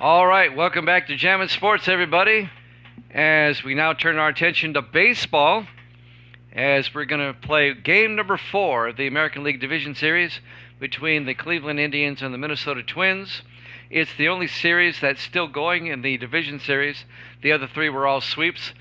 All right, welcome back to Jammin' Sports, everybody. As we now turn our attention to baseball, as we're going to play game number 4 of the American League Division Series between the Cleveland Indians and the Minnesota Twins. It's the only series that's still going in the Division Series. The other 3 were all sweeps.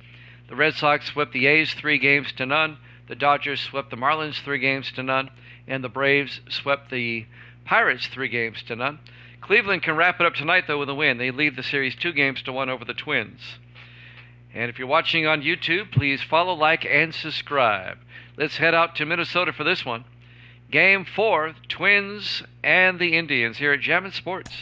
The Red Sox swept the A's 3-0. The Dodgers swept the Marlins 3-0, and the Braves swept the Pirates 3-0. Cleveland can wrap it up tonight, though, with a win. They lead the series 2-1 over the Twins. And if you're watching on YouTube, please follow, like, and subscribe. Let's head out to Minnesota for this one. Game 4, Twins and the Indians here at Jammin' Sports.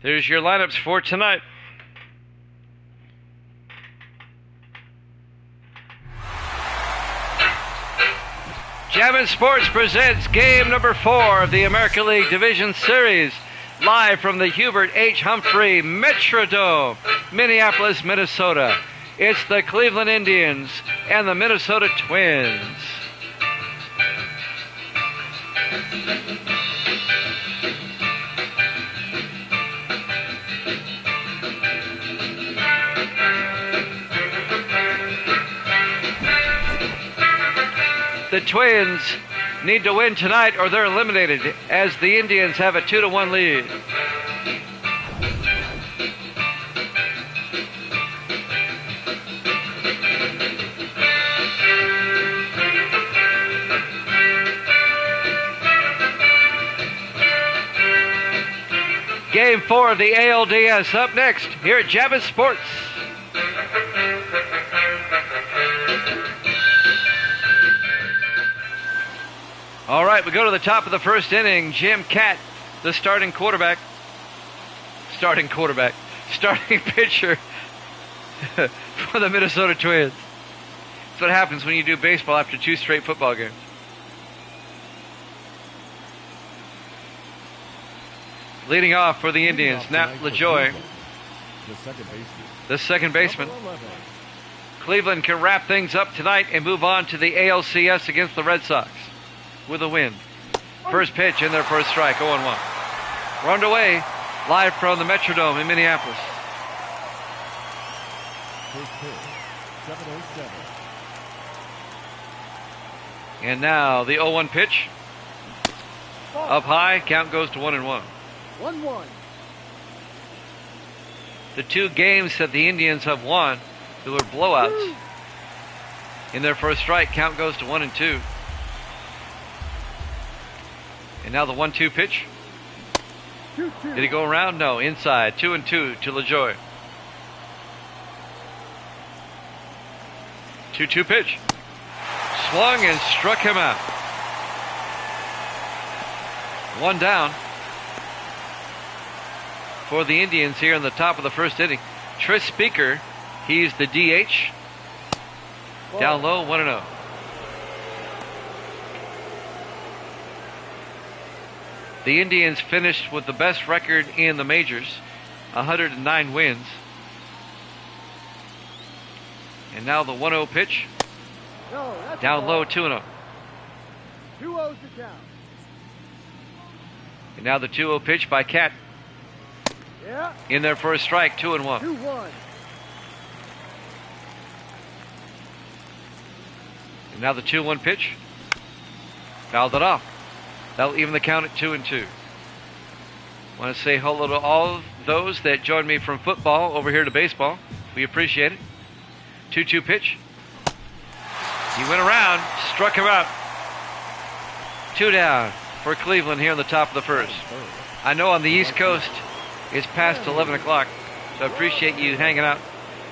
There's your lineups for tonight. Jammin' Sports presents game number 4 of the American League Division Series, live from the Hubert H. Humphrey Metrodome, Minneapolis, Minnesota. It's the Cleveland Indians and the Minnesota Twins. The Twins need to win tonight or they're eliminated, as the Indians have a 2-1 lead. Game 4 of the ALDS up next here at Jammin' Sports. All right, we go to the top of the first inning. Jim Catt, the starting pitcher for the Minnesota Twins. That's what happens when you do baseball after 2 straight football games. Leading off for the Indians, Nat LaJoy, the second baseman. Cleveland can wrap things up tonight and move on to the ALCS against the Red Sox with a win. First pitch in there for a strike, 0-1. We're underway, live from the Metrodome in Minneapolis. First pitch, 7:07. And now the 0-1 pitch. Up high, count goes to 1-1. 1-1. The 2 games that the Indians have won, there were blowouts. In there for a strike, count goes to 1-2. And now the 1-2 pitch. 2-2. Did he go around? No, inside. 2-2 to LaJoy. 2-2 pitch. Swung and struck him out. 1 down for the Indians here in the top of the first inning. Tris Speaker, he's the DH. Down low, 1-0. The Indians finished with the best record in the majors, 109 wins. And now the 1-0 pitch. No, Down low, 2-0. 2-0's the count. And now the 2-0 pitch by Catt. Yeah. In there for a strike, 2-1. 2-1. And now the 2-1 pitch. Fouled it off. That'll even the count at 2-2. Want to say hello to all of those that joined me from football over here to baseball. We appreciate it. 2-2 pitch. He went around, struck him out. 2 down for Cleveland here on the top of the first. I know on the East Coast It's past 11 o'clock, so I appreciate you hanging out.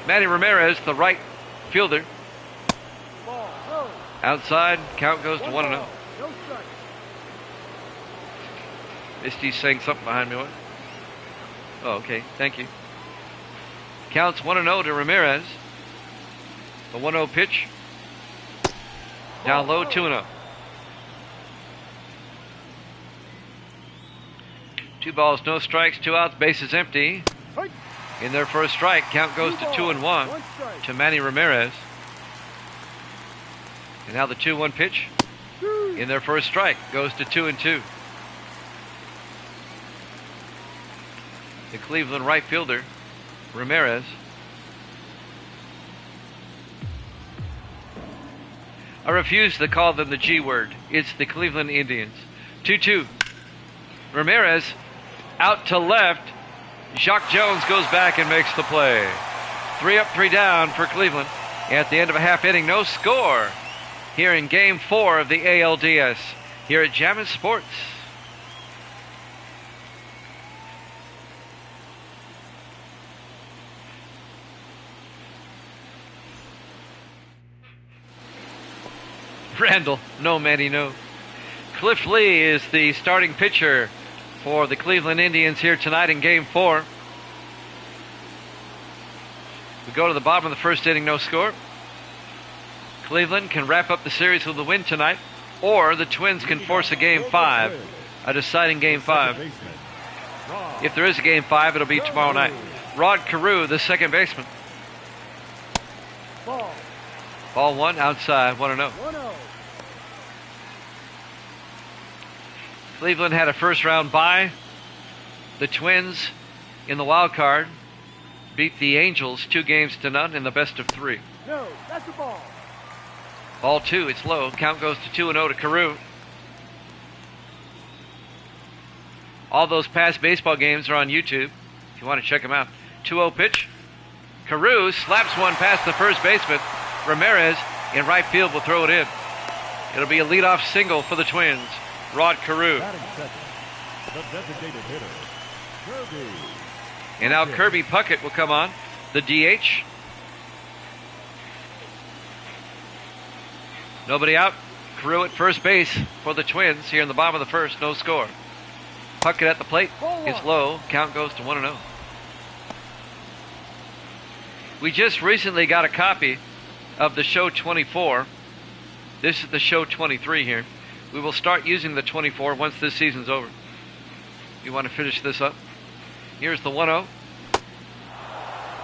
Manny Ramirez, the right fielder. Ball. No. Outside, count goes to 1-0. No strike. Misty's saying something behind me. What? Oh, okay. Thank you. Counts 1-0 to Ramirez. The 1-0 pitch. Down low, 2-0. 2 balls, no strikes, 2 outs, bases empty. Hey. In their first strike, count goes to 2-1 strike. to Manny Ramirez. And now the 2-1 pitch. In their first strike, goes to 2-2. The Cleveland right fielder, Ramirez. I refuse to call them the G word. It's the Cleveland Indians. 2-2. Ramirez out to left. Jacques Jones goes back and makes the play. 3 up, 3 down for Cleveland. At the end of a half inning, no score here in Game 4 of the ALDS here at Jammin' Sports. Randall, no Manny, no. Cliff Lee is the starting pitcher for the Cleveland Indians here tonight in Game 4. We go to the bottom of the first inning, no score. Cleveland can wrap up the series with a win tonight, or the Twins can force a Game 5, a deciding Game 5. If there is a Game 5, it'll be tomorrow night. Rod Carew, the second baseman. Ball. Ball 1, outside, 1-0. 1-0. Cleveland had a first-round bye. The Twins, in the wild card, beat the Angels 2-0 in the best of 3. No, that's the ball. Ball 2, it's low. Count goes to 2-0 to Carew. All those past baseball games are on YouTube if you want to check them out. 2-0 pitch. Carew slaps one past the first baseman. Ramirez in right field will throw it in. It'll be a leadoff single for the Twins. Rod Carew. Batting second, the designated hitter, Kirby. And now Kirby Puckett will come on, the DH. Nobody out. Carew at first base for the Twins here in the bottom of the first. No score. Puckett at the plate. It's low. Count goes to 1-0. We just recently got a copy of the show 24. This is the show 23 here. We will start using the 24 once this season's over. You want to finish this up? Here's the 1-0.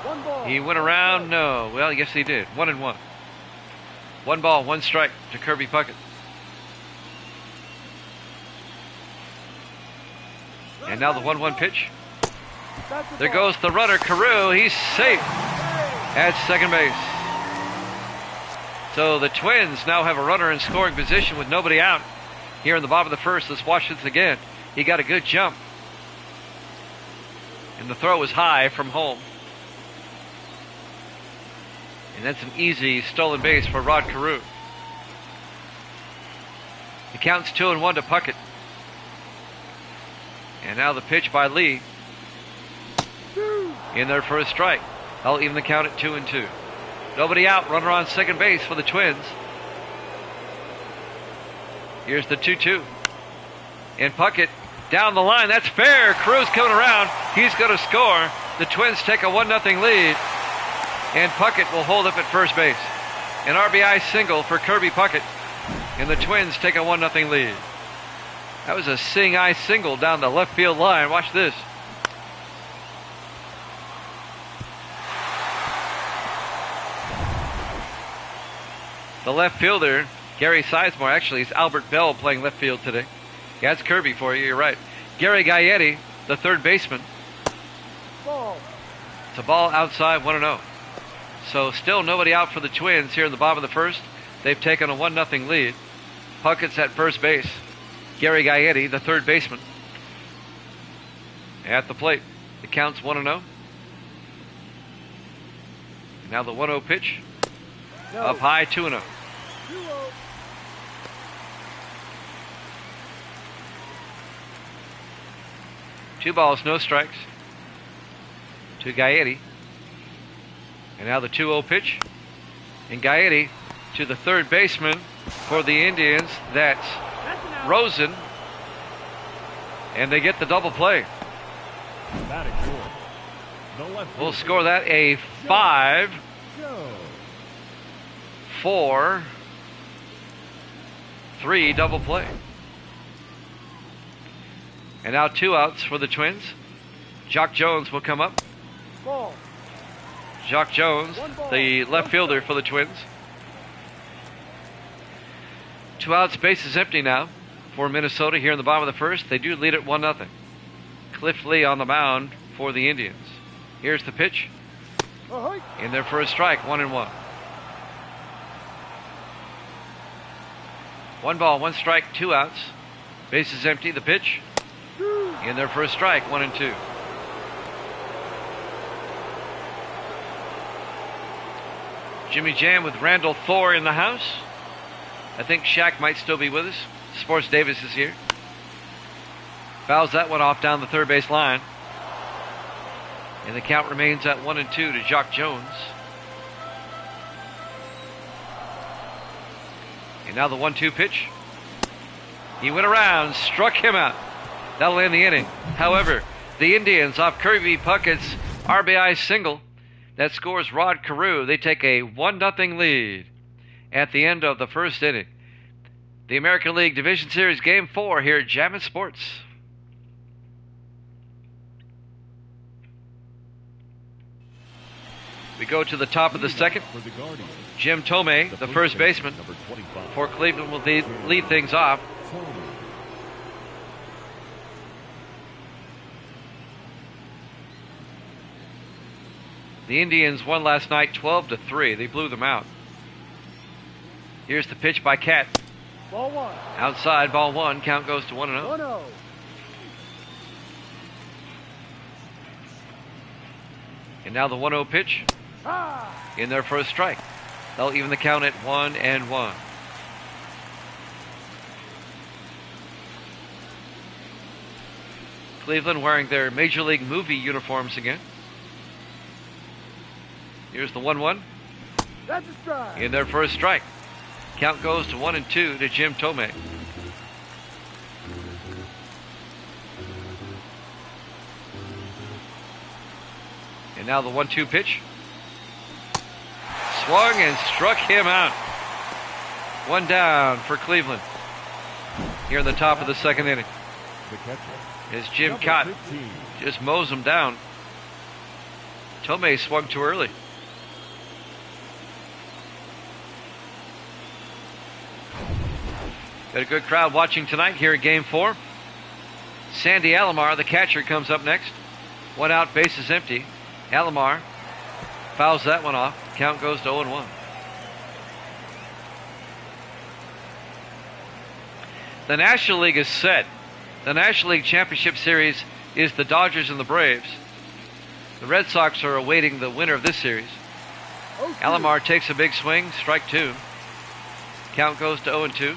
One ball. He went around. No. Well, yes, he did. 1-1. 1 ball, 1 strike to Kirby Puckett. And now the 1-1 pitch. There goes the runner, Carew. He's safe at second base. So the Twins now have a runner in scoring position with nobody out. Here in the bottom of the first, let's watch this again. He got a good jump. And the throw was high from home. And that's an easy stolen base for Rod Carew. It counts 2-1 to Puckett. And now the pitch by Lee. In their first strike. They'll even the count at 2-2. Nobody out. Runner on second base for the Twins. Here's the 2-2. And Puckett down the line. That's fair. Carew's coming around. He's going to score. The Twins take a 1-0 lead. And Puckett will hold up at first base. An RBI single for Kirby Puckett. And the Twins take a 1-0 lead. That was a seeing eye single down the left field line. Watch this. The left fielder, Gary Sizemore, actually, it's Albert Bell playing left field today. Yeah, that's Kirby for you, you're right. Gary Gaetti, the third baseman. Ball. It's a ball outside, 1-0. So still nobody out for the Twins here in the bottom of the first. They've taken a 1-0 lead. Puckett's at first base. Gary Gaetti, the third baseman. At the plate. It counts 1-0. Now the 1-0 pitch. No. Up high, 2-0. 2-0. 2 balls, no strikes. to Gaetti. And now the 2-0 pitch. And Gaetti to the third baseman for the Indians. That's Rosen. And they get the double play. Batting fourth. The left We'll fielder, score that a 5-4-3 Joe. double play. And now 2 outs for the Twins. Jock Jones will come up. Ball. Jock Jones, the left fielder for the Twins. 2 outs, bases empty now for Minnesota here in the bottom of the first. They do lead it 1-0. Cliff Lee on the mound for the Indians. Here's the pitch. Ahoy. In there for a strike, 1-1. 1 ball, 1 strike, 2 outs. Bases empty, the pitch. In there for a strike, 1-2. Jimmy Jam with Randall Thor in the house. I think Shaq might still be with us. Sports Davis is here. Fouls that one off down the third base line. And the count remains at 1-2 to Jock Jones. And now the 1-2 pitch. He went around, struck him out. That'll end the inning. However, the Indians off Kirby Puckett's RBI single that scores Rod Carew. They take a 1-0 lead at the end of the first inning. The American League Division Series Game 4 here at Jammin' Sports. We go to the top of the second. For the Guardians, Jim Tomei, the first baseman number 25. for Cleveland, will lead things off. Tomei. The Indians won last night 12-3. They blew them out. Here's the pitch by Cat. Ball 1. Outside, ball 1. Count goes to 1-0. 1-0. And now the 1-0 pitch. Ah. In there for a strike. They'll even the count at 1-1. Cleveland wearing their Major League movie uniforms again. Here's the 1-1. That's a strike. In there for a strike. Count goes to 1-2 to Jim Tomei. And now the 1-2 pitch. Swung and struck him out. 1 down for Cleveland here in the top of the second inning. The catcher, As Jim number Cott 15. just mows him down. Tomei swung too early. Got a good crowd watching tonight here at Game 4. Sandy Alomar, the catcher, comes up next. 1 out, bases empty. Alomar fouls that one off. Count goes to 0-1. The National League is set. The National League Championship Series is the Dodgers and the Braves. The Red Sox are awaiting the winner of this series. Okay. Alomar takes a big swing, strike 2. Count goes to 0-2.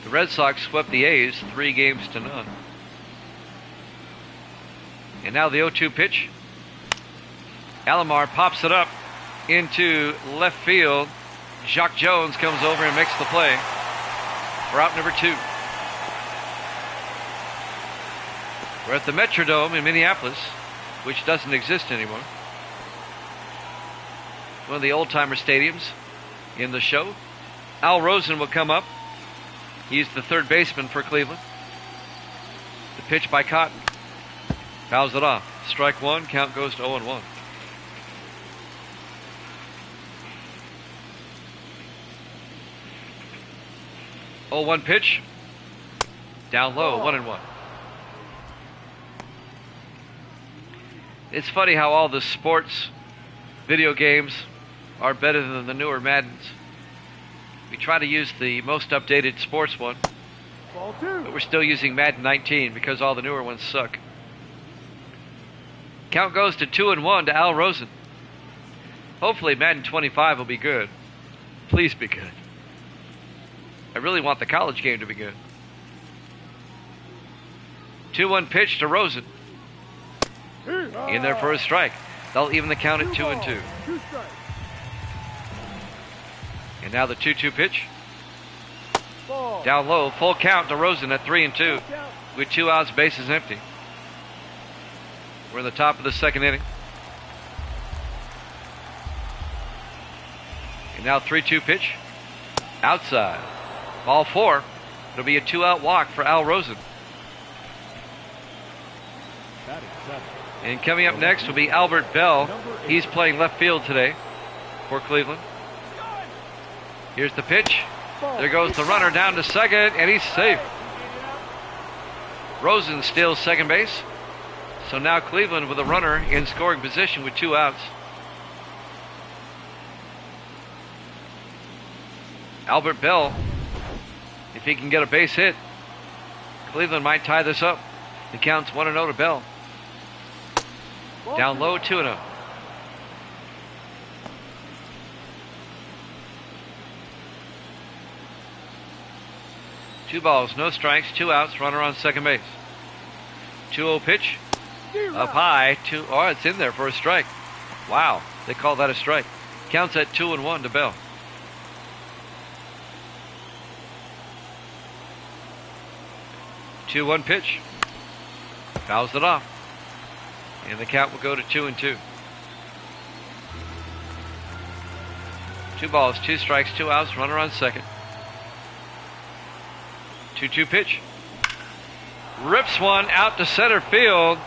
The Red Sox swept the A's 3-0. And now the 0-2 pitch. Alomar pops it up into left field. Jock Jones comes over and makes the play for out number 2. We're at the Metrodome in Minneapolis, which doesn't exist anymore. One of the old-timer stadiums in the show. Al Rosen will come up. He's the third baseman for Cleveland. The pitch by Cotton. Fouls it off. Strike 1. Count goes to 0-1. Oh, 1 pitch. Down low. 1-1. It's funny how all the sports video games are better than the newer Maddens. We try to use the most updated sports one, Ball 2. but we're still using Madden 19 because all the newer ones suck. Count goes to 2-1 to Al Rosen. Hopefully Madden 25 will be good. Please be good. I really want the college game to be good. 2-1 pitch to Rosen. In there for a strike. They'll even the count at 2-2. 2 strikes. And now the 2-2 pitch. Ball. Down low, full count to Rosen at 3-2 Count. with 2 outs, bases empty. We're in the top of the second inning. And now 3-2 pitch. Outside. Ball 4. It'll be a 2-out walk for Al Rosen. Batting seventh. And coming up next will be Albert Bell. He's playing left field today for Cleveland. Here's the pitch. Ball. There goes the runner down to second, and he's safe. Rosen steals second base. So now Cleveland with a runner in scoring position with 2 outs. Albert Bell, if he can get a base hit, Cleveland might tie this up. The count's 1-0 to Bell. Ball Down 2. low, 2-0. Two balls, no strikes, 2 outs, runner on second base. 2-0 pitch, up high, oh, it's in there for a strike. Wow, they call that a strike. Counts at 2-1 to Bell. Two-one pitch, fouls it off, and the count will go to 2-2. 2 balls, 2 strikes, 2 outs, runner on second. 2-2 pitch. Rips one out to center field.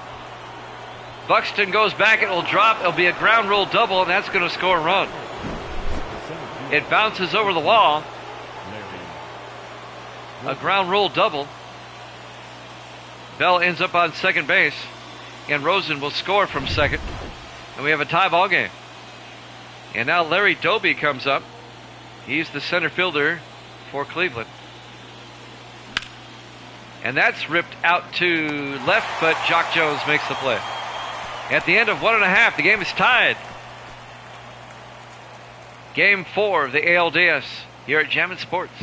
Buxton goes back, it will drop, it'll be a ground rule double, and that's going to score a run. It bounces over the wall. A ground rule double. Bell ends up on second base, and Rosen will score from second, and we have a tie ball game. And now Larry Doby comes up. He's the center fielder for Cleveland. And that's ripped out to left, but Jock Jones makes the play. At the end of 1.5, the game is tied. Game 4 of the ALDS here at Jammin' Sports.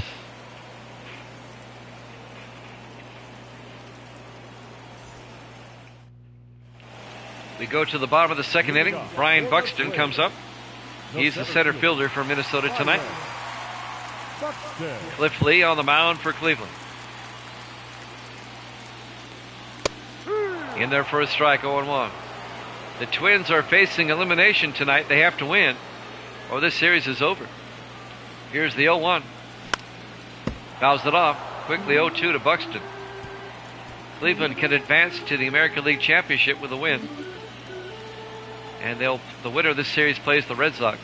We go to the bottom of the second inning. Brian Buxton comes up. He's the center fielder for Minnesota tonight. Buxton. Cliff Lee on the mound for Cleveland. In there for a strike, 0-1. The Twins are facing elimination tonight. They have to win, or this series is over. Here's the 0-1. Fouls it off. Quickly 0-2 to Buxton. Cleveland can advance to the American League Championship with a win. And the winner of this series plays the Red Sox.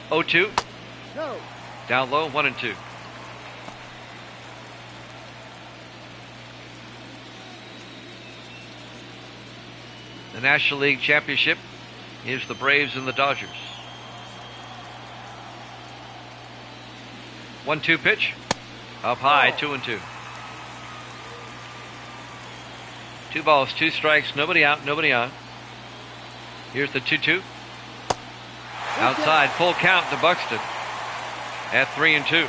0-2. No. Down low, 1-2. The National League Championship is the Braves and the Dodgers. 1-2 pitch. Up high, 2-2. 2 balls, 2 strikes, nobody out, nobody on. Here's the 2-2. Outside, full count to Buxton at 3-2.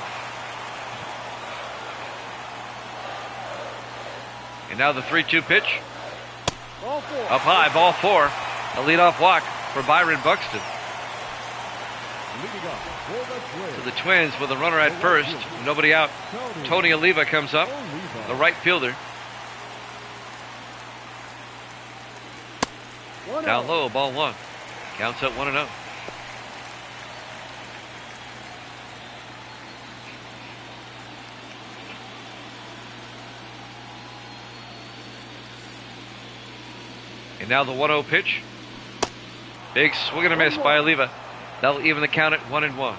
And now the 3-2 pitch. Ball 4. Up high, ball 4. A leadoff walk for Byron Buxton. Leading off for the Twins. So the Twins with a runner at first, nobody out. Tony Oliva comes up, the right fielder. 1-0. Down low, ball 1. Counts at 1-0. And now the 1-0 pitch. Big swing and a miss by Oliva. That'll even the count at 1-1.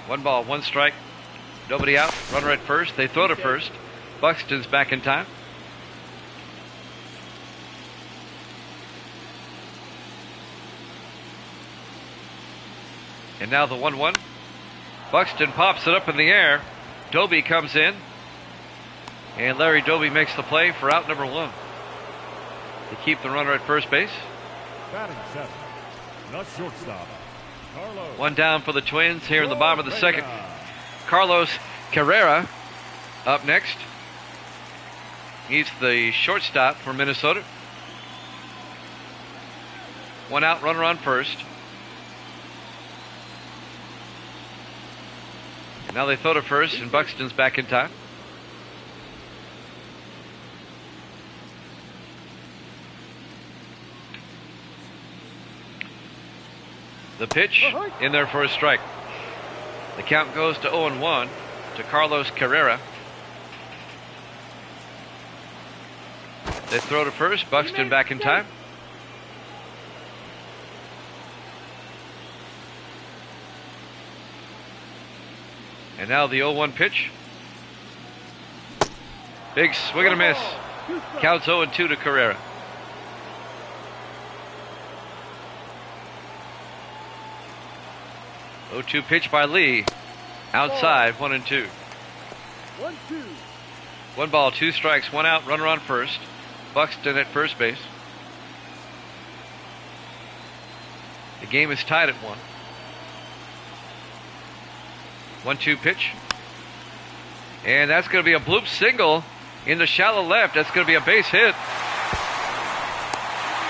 1 ball, 1 strike. Nobody out. Runner at first. They throw to first. Buxton's back in time. And now the 1-1. Buxton pops it up in the air. Doby comes in. And Larry Doby makes the play for out number 1. To keep the runner at first base. Batting seventh. The shortstop. Carlos. 1 down for the Twins here in the bottom of the second. Carlos Carrera up next. He's the shortstop for Minnesota. 1 out, runner on first. And now they throw to first, and Buxton's back in time. The pitch in there for a strike. The count goes to 0-1 to Carlos Carrera. They throw to first. Buxton back in time. And now the 0-1 pitch. Big swing and a miss. Counts 0-2 to Carrera. Oh, 2 pitch by Lee. Outside, 1-2. 1-2. 1 ball, 2 strikes, 1 out, runner on first. Buxton at first base. The game is tied at 1. 1-2 pitch. And that's going to be a bloop single in the shallow left. That's going to be a base hit.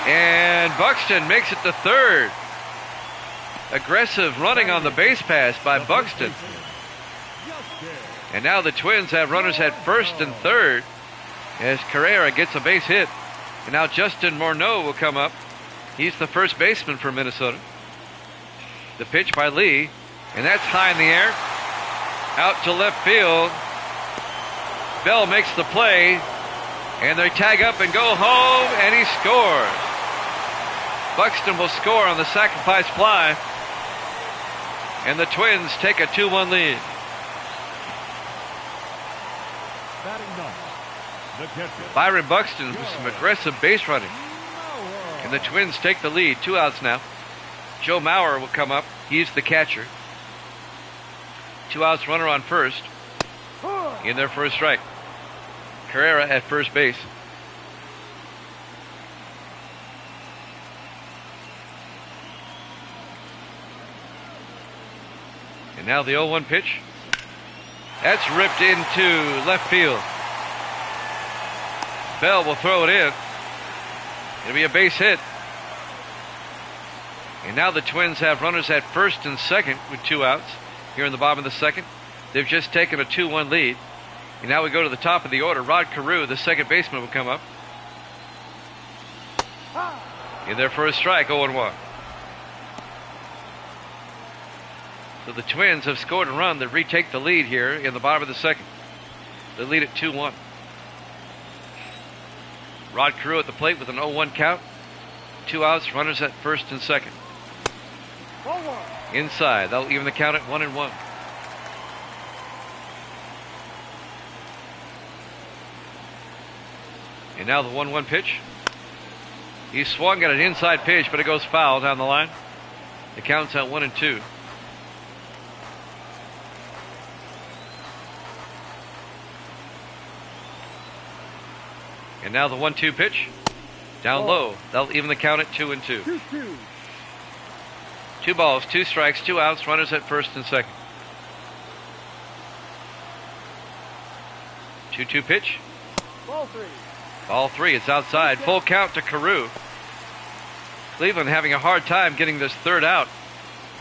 And Buxton makes it to third. Aggressive running on the base pass by Buxton. And now the Twins have runners at first and third as Carrera gets a base hit. And now Justin Morneau will come up. He's the first baseman for Minnesota. The pitch by Lee, and that's high in the air. Out to left field. Bell makes the play, and they tag up and go home, and he scores. Buxton will score on the sacrifice fly, and the Twins take a 2-1 lead. Batting ninth, the catcher. Byron Buxton with some aggressive base running. And the Twins take the lead. 2 outs now. Joe Mauer will come up. He's the catcher. 2 outs, runner on first. In there for a strike. Carrera at first base. And now the 0-1 pitch. That's ripped into left field. Bell will throw it in. It'll be a base hit. And now the Twins have runners at first and second with 2 outs here in the bottom of the second. They've just taken a 2-1 lead. And now we go to the top of the order. Rod Carew, the second baseman, will come up. In there for a strike, 0-1. So the Twins have scored a run that retake the lead here in the bottom of the second. They lead at 2-1. Rod Carew at the plate with an 0-1 count. 2 outs, runners at first and second. Inside, that'll even the count at 1-1. And now the 1-1 pitch. He swung at an inside pitch, but it goes foul down the line. The count's at 1-2. And now the 1-2 pitch. Down low. That'll even the count at 2-2. 2 balls, 2 strikes, 2 outs, runners at first and second. 2-2 pitch. Ball 3. Ball 3, it's outside. Full count to Carew. Cleveland having a hard time getting this third out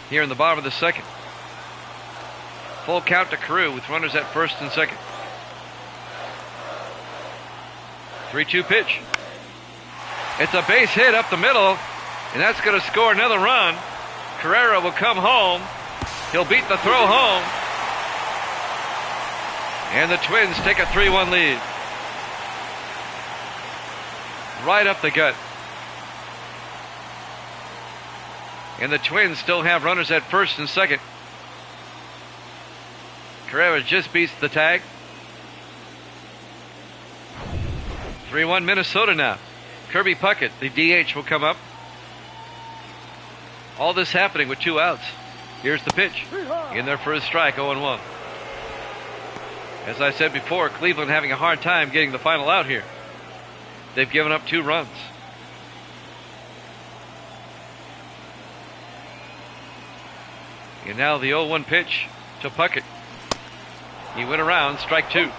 here in the bottom of the second. Full count to Carew with runners at first and second. 3-2 pitch. It's a base hit up the middle, and that's going to score another run. Carrera will come home. He'll beat the throw home. And the Twins take a 3-1 lead. Right up the gut. And the Twins still have runners at first and second. Carrera just beats the tag. 3-1 Minnesota now. Kirby Puckett, the DH, will come up. All this happening with 2 outs. Here's the pitch. In there for a strike, 0-1. As I said before, Cleveland having a hard time getting the final out here. They've given up 2 runs. And now the 0-1 pitch to Puckett. He went around, strike 2.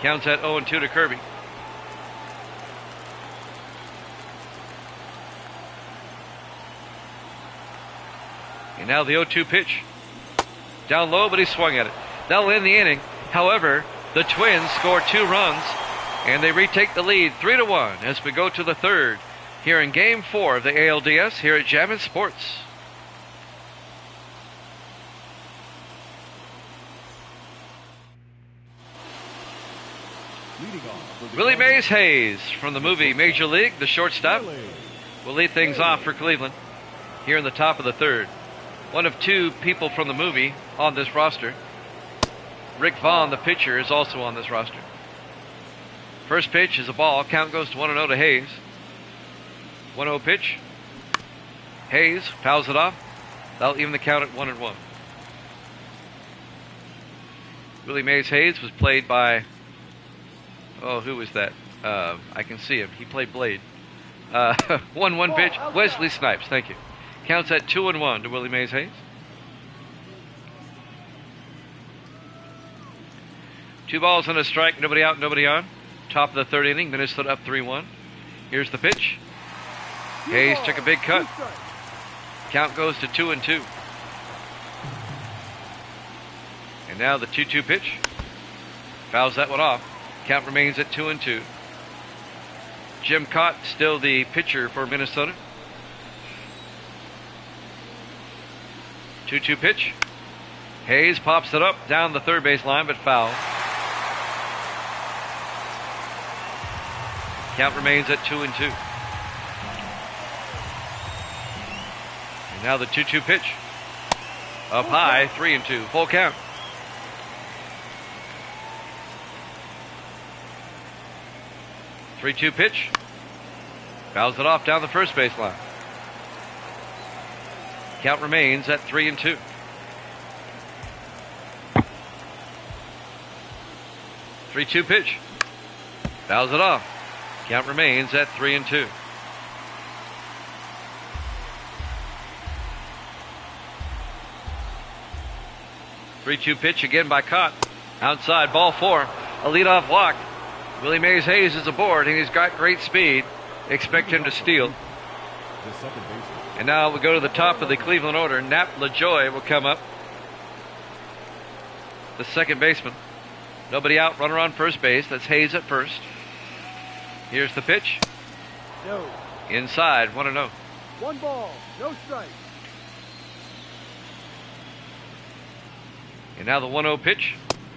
Counts at 0-2 to Kirby. And now the 0-2 pitch. Down low, but he swung at it. That'll end the inning. However, the Twins score 2 runs, and they retake the lead 3-1 as we go to the third here in Game 4 of the ALDS here at Jammin' Sports. Leading off for the Willie Cardinals, Mays Hayes from the movie Major League, the shortstop, CLE. will lead things off for Cleveland here in the top of the third. One of 2 people from the movie on this roster. Rick Vaughn, the pitcher, is also on this roster. First pitch is a ball. Count goes to 1-0 to Hayes. 1-0 pitch. Hayes fouls it off. That'll even the count at 1-1. Willie Mays Hayes was played by, who was that? I can see him. He played Blade. 1-1 pitch. Wesley Snipes. Thank you. Counts at 2-1 to Willie Mays Hayes. 2 balls and a strike. Nobody out, nobody on. Top of the third inning. Minnesota up 3-1. Here's the pitch. Hayes took a big cut. Count goes to 2-2. And now the 2-2 pitch. Fouls that one off. Count remains at 2-2. Jim Cott still the pitcher for Minnesota. 2-2 pitch. Hayes pops it up down the third base line, but foul. Count remains at 2-2. And now the 2-2 pitch. Up high, 3-2. Full count. Three-two pitch. Fouls it off down the first base line. Count remains at 3-2. Three-two pitch. Fouls it off. Count remains at 3-2. Three-two pitch again by Cott. Outside, ball 4. A leadoff walk. Willie Mays Hayes is aboard, and he's got great speed. Expect him to steal. The second baseman. And now we go to the top of the Cleveland order. Nap LaJoy will come up. The second baseman. Nobody out, runner on first base. That's Hayes at first. Here's the pitch. No. Inside, 1-0. 1 ball, no strike. And now the 1-0 pitch.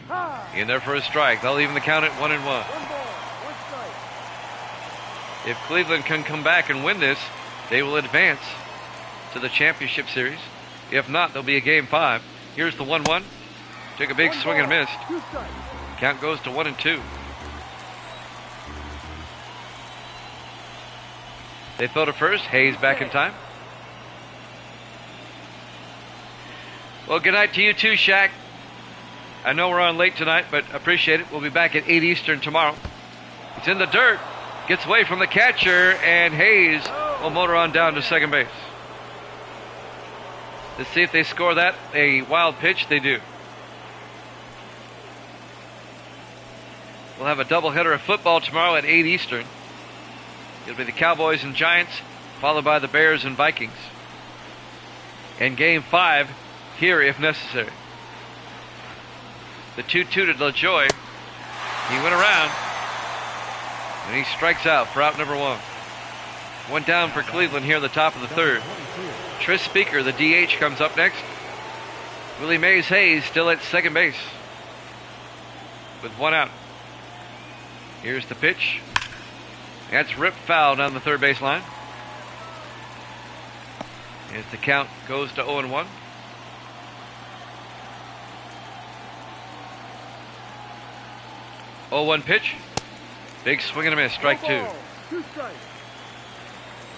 High. In there for a strike. They'll even the count at 1-1. 1 ball, 1 strike. If Cleveland can come back and win this, they will advance to the championship series. If not, there'll be a game 5. Here's the 1-1. Took a big 1 swing and ball, missed. 2 strikes. Count goes to 1-2. They throw to first. Hayes back in time. Well, good night to you too, Shaq. I know we're on late tonight, but appreciate it. We'll be back at 8 Eastern tomorrow. It's in the dirt. Gets away from the catcher, and Hayes will motor on down to second base. Let's see if they score that. A wild pitch. They do. We'll have a doubleheader of football tomorrow at 8 Eastern. It'll be the Cowboys and Giants, followed by the Bears and Vikings. And game 5 here if necessary. The 2-2 to LaJoy. He went around, and he strikes out for out number 1. One down for Cleveland here in the top of the third. Tris Speaker, the DH, comes up next. Willie Mays Hayes still at second base with 1 out. Here's the pitch. That's ripped foul down the third base line. As the count goes to 0-1. 0-1 pitch. Big swing and a miss. Strike 2. 2 strikes.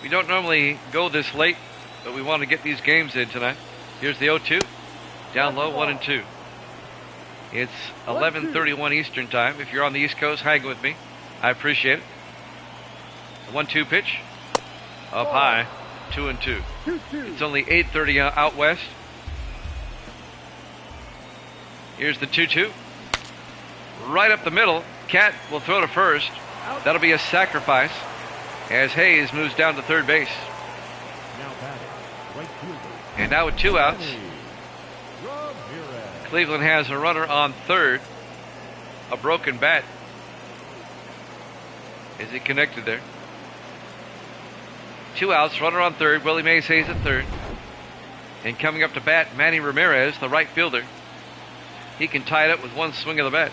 We don't normally go this late, but we want to get these games in tonight. Here's the 0-2. Down low, 1-2. It's 11:31 Eastern time. If you're on the East Coast, hang with me. I appreciate it. The 1-2 pitch. Up high, 2-2. 2-2. It's only 8:30 out west. Here's the 2-2. Right up the middle. Cat will throw to first. That'll be a sacrifice as Hayes moves down to third base. Now batting, right fielder. And now with 2 outs, Ramirez. Cleveland has a runner on third. A broken bat. Is he connected there? 2 outs, runner on third. Willie Mays Hayes at third. And coming up to bat, Manny Ramirez, the right fielder. He can tie it up with one swing of the bat.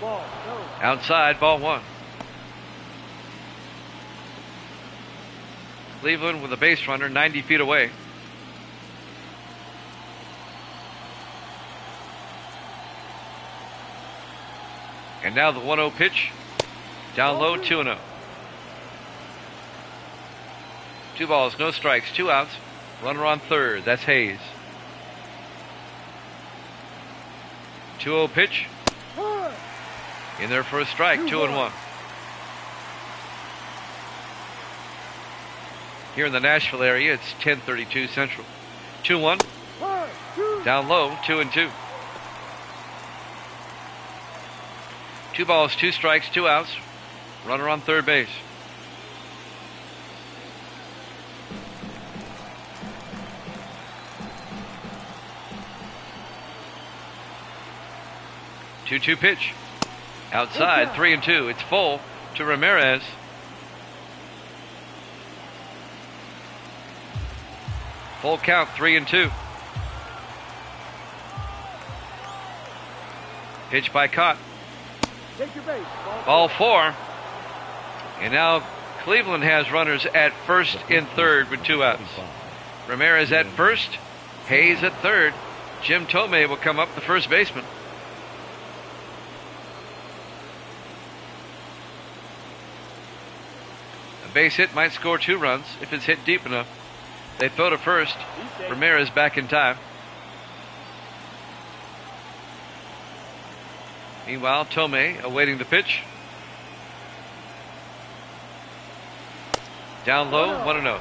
Ball, no. Outside, ball 1. Cleveland with a base runner 90 feet away. And now the 1-0 pitch. Down low, 2-0. 2 balls, no strikes, 2 outs. Runner on third, that's Hayes. 2-0 pitch. In there for a strike, 2-1. Here in the Nashville area, it's 10:32 Central. 2-1. Down low, 2-2. 2 balls, 2 strikes, 2 outs. Runner on third base. Two-two pitch. Outside, 3-2. It's full to Ramirez. Full count, 3-2. Pitch by Cott. Take your base. Ball 4. And now Cleveland has runners at first and third with 2 outs. Ramirez at first. Hayes at third. Jim Tomei will come up, the first baseman. A base hit might score 2 runs if it's hit deep enough. They throw to first. Ramirez back in time. Meanwhile, Tomei awaiting the pitch. Down low, 1-0.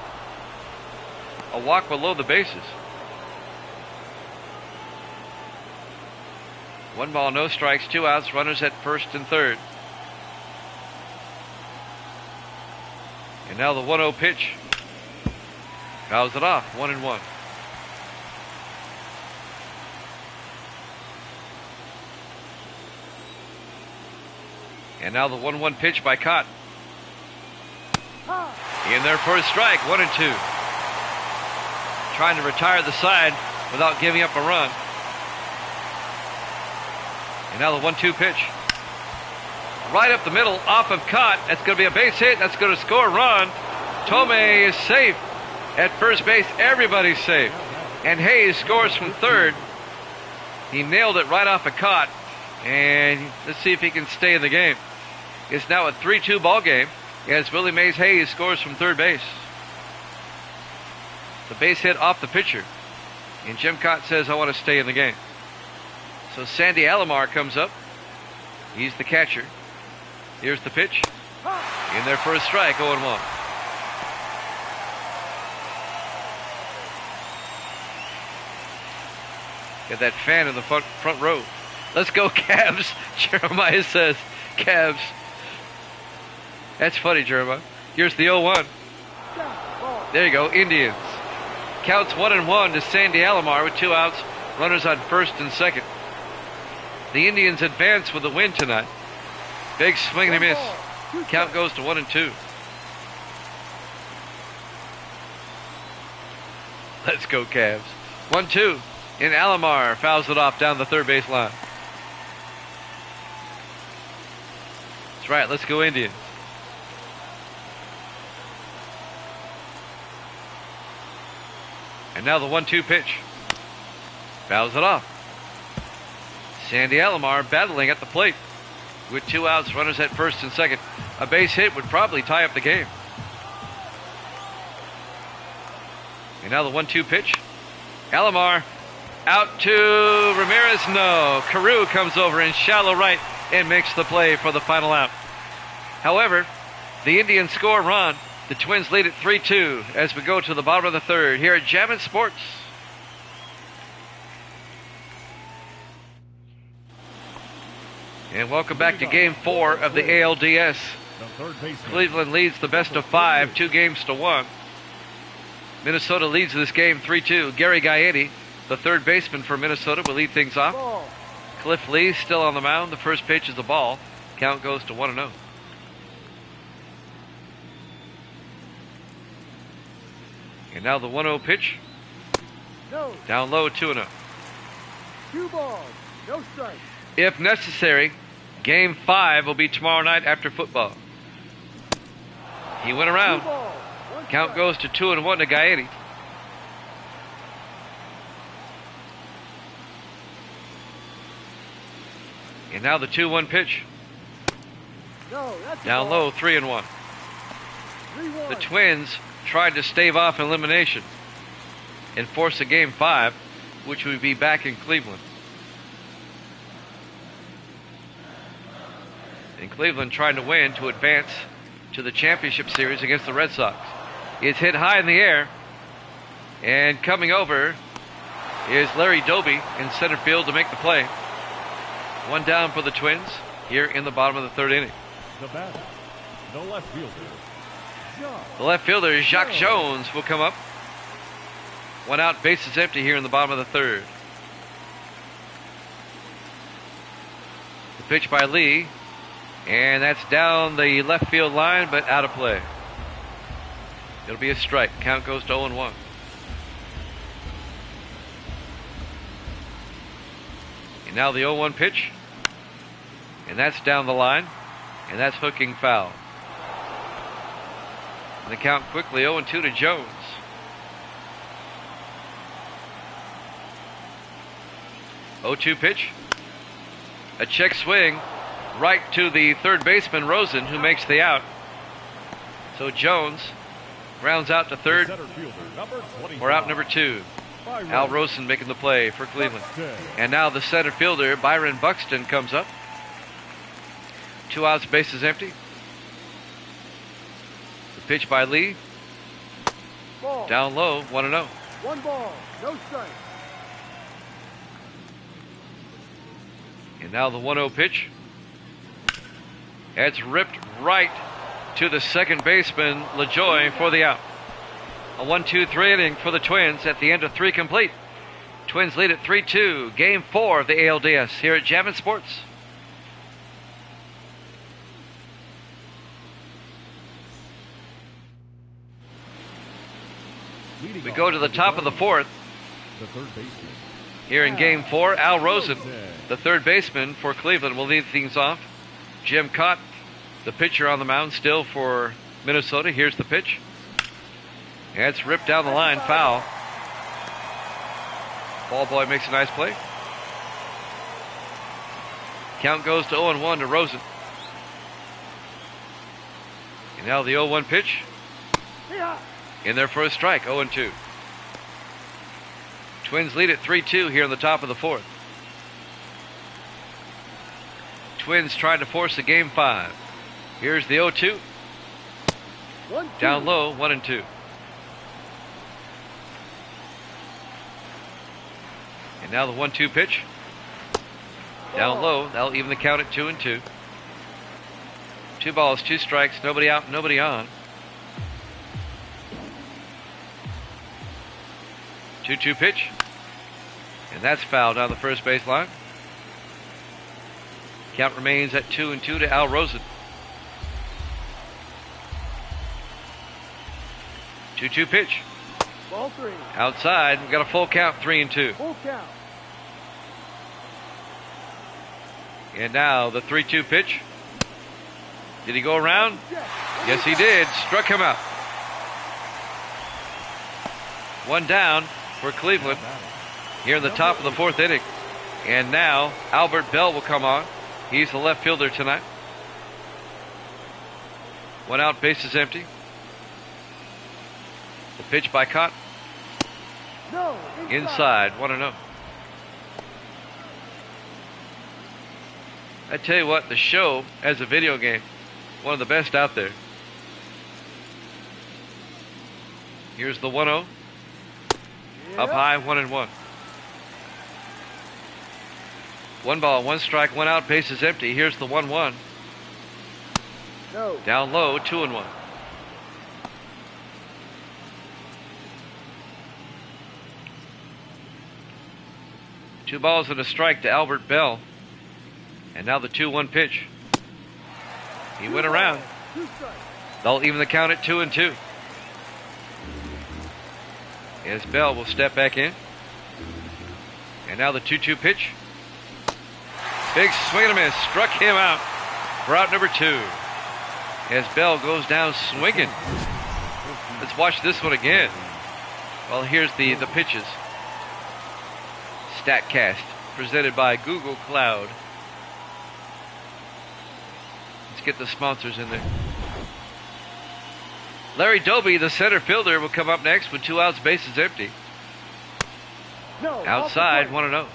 A walk below the bases. 1 ball, no strikes, 2 outs, runners at first and third. And now the 1-0 pitch. Fouls it off, 1-1. And now the 1-1 pitch by Cott. In there for a strike, 1-2. Trying to retire the side without giving up a run. And now the 1-2 pitch. Right up the middle, off of Cott. That's going to be a base hit. That's going to score a run. Tomei is safe at first base. Everybody's safe. And Hayes scores from third. He nailed it right off of Cott. And let's see if he can stay in the game. It's now a 3-2 ball game as Willie Mays Hayes scores from third base. The base hit off the pitcher. And Jim Cott says, I want to stay in the game. So Sandy Alomar comes up. He's the catcher. Here's the pitch. In there for a strike, 0-1. Got that fan in the front row. Let's go Cavs. Jeremiah says Cavs. That's funny, Jeremiah. Here's the 0-1. There you go, Indians. Counts 1-1 to Sandy Alomar with 2 outs. Runners on first and second. The Indians advance with a win tonight. Big swing and a miss. Count goes to 1-2. Let's go Cavs. 1-2. And Alomar fouls it off down the third base line. That's right, let's go Indians. And now the 1-2 pitch. Fouls it off. Sandy Alomar battling at the plate. With 2 outs, runners at first and second. A base hit would probably tie up the game. And now the 1-2 pitch. Alomar out to Ramirez. No. Carew comes over in shallow right and makes the play for the final out. However, the Indians score a run. The Twins lead at 3-2 as we go to the bottom of the third here at Jammin' Sports. And welcome back to Game 4 of the ALDS. The third baseman. Cleveland leads the best of 5, 2-1. Minnesota leads this game 3-2. Gary Gaetti, the third baseman for Minnesota, will lead things off. Ball. Cliff Lee still on the mound. The first pitch is a ball. Count goes to 1-0. And now the 1-0 pitch. No. Down low, 2-0. 2 balls. No strike. If necessary, Game 5 will be tomorrow night after football. He went 2 around. balls. 1 Count strike. goes to 2-1 to Gaetti. And now the 2-1 pitch. No, that's a Down ball. low, 3-1. 3-1. The Twins tried to stave off elimination and force a Game 5, which would be back in Cleveland. And Cleveland trying to win to advance to the championship series against the Red Sox. It's hit high in the air, and coming over is Larry Doby in center field to make the play. 1 down for the Twins here in the bottom of the 3rd inning. The batter, the left fielder. John. The left fielder, Jacques Jones, will come up. 1 out, bases empty here in the bottom of the 3rd. The pitch by Lee, and that's down the left field line, but out of play. It'll be a strike. Count goes to 0-1. And now the 0-1 pitch, and that's down the line, and that's hooking foul. And the count quickly 0-2 to Jones. Oh-2 pitch. A check swing right to the third baseman, Rosen, who makes the out. So Jones grounds out to The third, center fielder, number 25. or out number 2. Byron Al Rosen making the play for Cleveland. Buxton. And now the center fielder, Byron Buxton, comes up. 2 outs, bases empty. The pitch by Lee, Ball. down low, 1-0. 1 ball. No strike. And now the 1-0 pitch. It's ripped right to the second baseman, LaJoy, for the out. A 1-2-3 inning for the Twins at the end of 3 complete. Twins lead at 3-2. Game 4 of the ALDS here at Jammin' Sports. Leading We off go to the with top of the 4th. The third baseman. Here in Game 4, Al Rosen, Rosen. the third baseman for Cleveland, will lead things off. Jim Cott, the pitcher on the mound still for Minnesota. Here's the pitch. And it's ripped down the line, foul. Ball boy makes a nice play. Count goes to 0-1 to Rosen. And now the 0-1 pitch. Yeah. In there for a strike, 0-2. Twins lead at 3-2 here in the top of the 4th. Twins trying to force a Game 5. Here's the 0-2. 1-2. Down low, 1-2. And now the 1-2 pitch. Down Ball. low, that'll even the count at 2-2. 2 balls, 2 strikes, nobody out, nobody on. 2-2 pitch. And that's foul down the first base line. Count remains at 2-2 to Al Rosen. 2-2 pitch. Ball 3. Outside, we've got a full count, 3-2. Full count. And now the 3-2 pitch. Did he go around? Check. Yes, he did. Struck him out. 1 down for Cleveland here in the top of the 4th inning. And now Albert Bell will come on. He's the left fielder tonight. 1 out, bases empty. The pitch by Cott. No. Inside, 1-0. I tell you what, the show as a video game, one of the best out there. Here's the 1-0. Up high, 1-1. 1 ball, 1 strike, 1 out, bases empty. Here's the 1-1. No. Down low, 2-1. Two balls and a strike to Albert Bell. And now the 2-1 pitch. He went around. 2 strikes. They'll even the count at 2-2. As Bell will step back in. And now the 2-2 pitch. Big swing and a miss. Struck him out for out number 2. As Bell goes down swinging. Let's watch this one again. Well, here's the pitches. StatCast, presented by Google Cloud. Let's get the sponsors in there. Larry Doby, the center fielder, will come up next with 2 outs, bases empty. No. Outside, off the plate. 1-0.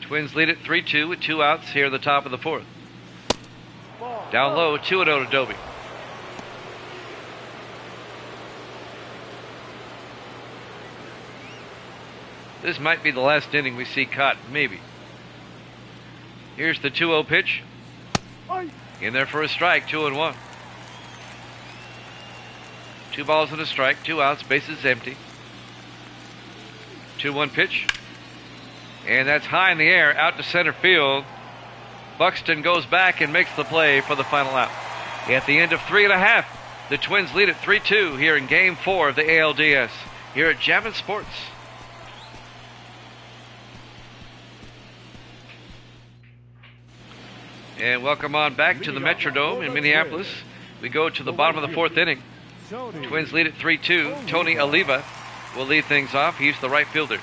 Twins lead at 3-2 with 2 outs here in the top of the 4th. Ball. Down low, 2-0 to Doby. This might be the last inning we see Cott, maybe. Here's the 2-0 pitch. Ice. In there for a strike, 2-1. 2 balls and a strike, 2 outs, bases empty. 2-1 pitch. And that's high in the air, out to center field. Buxton goes back and makes the play for the final out. At the end of 3.5, the Twins lead at 3-2 here in Game 4 of the ALDS here at Jammin' Sports. And welcome on back to the Metrodome in Minneapolis. We go to the bottom of the 4th inning. Twins lead at 3-2. Tony Oliva will lead things off. He's the right fielder.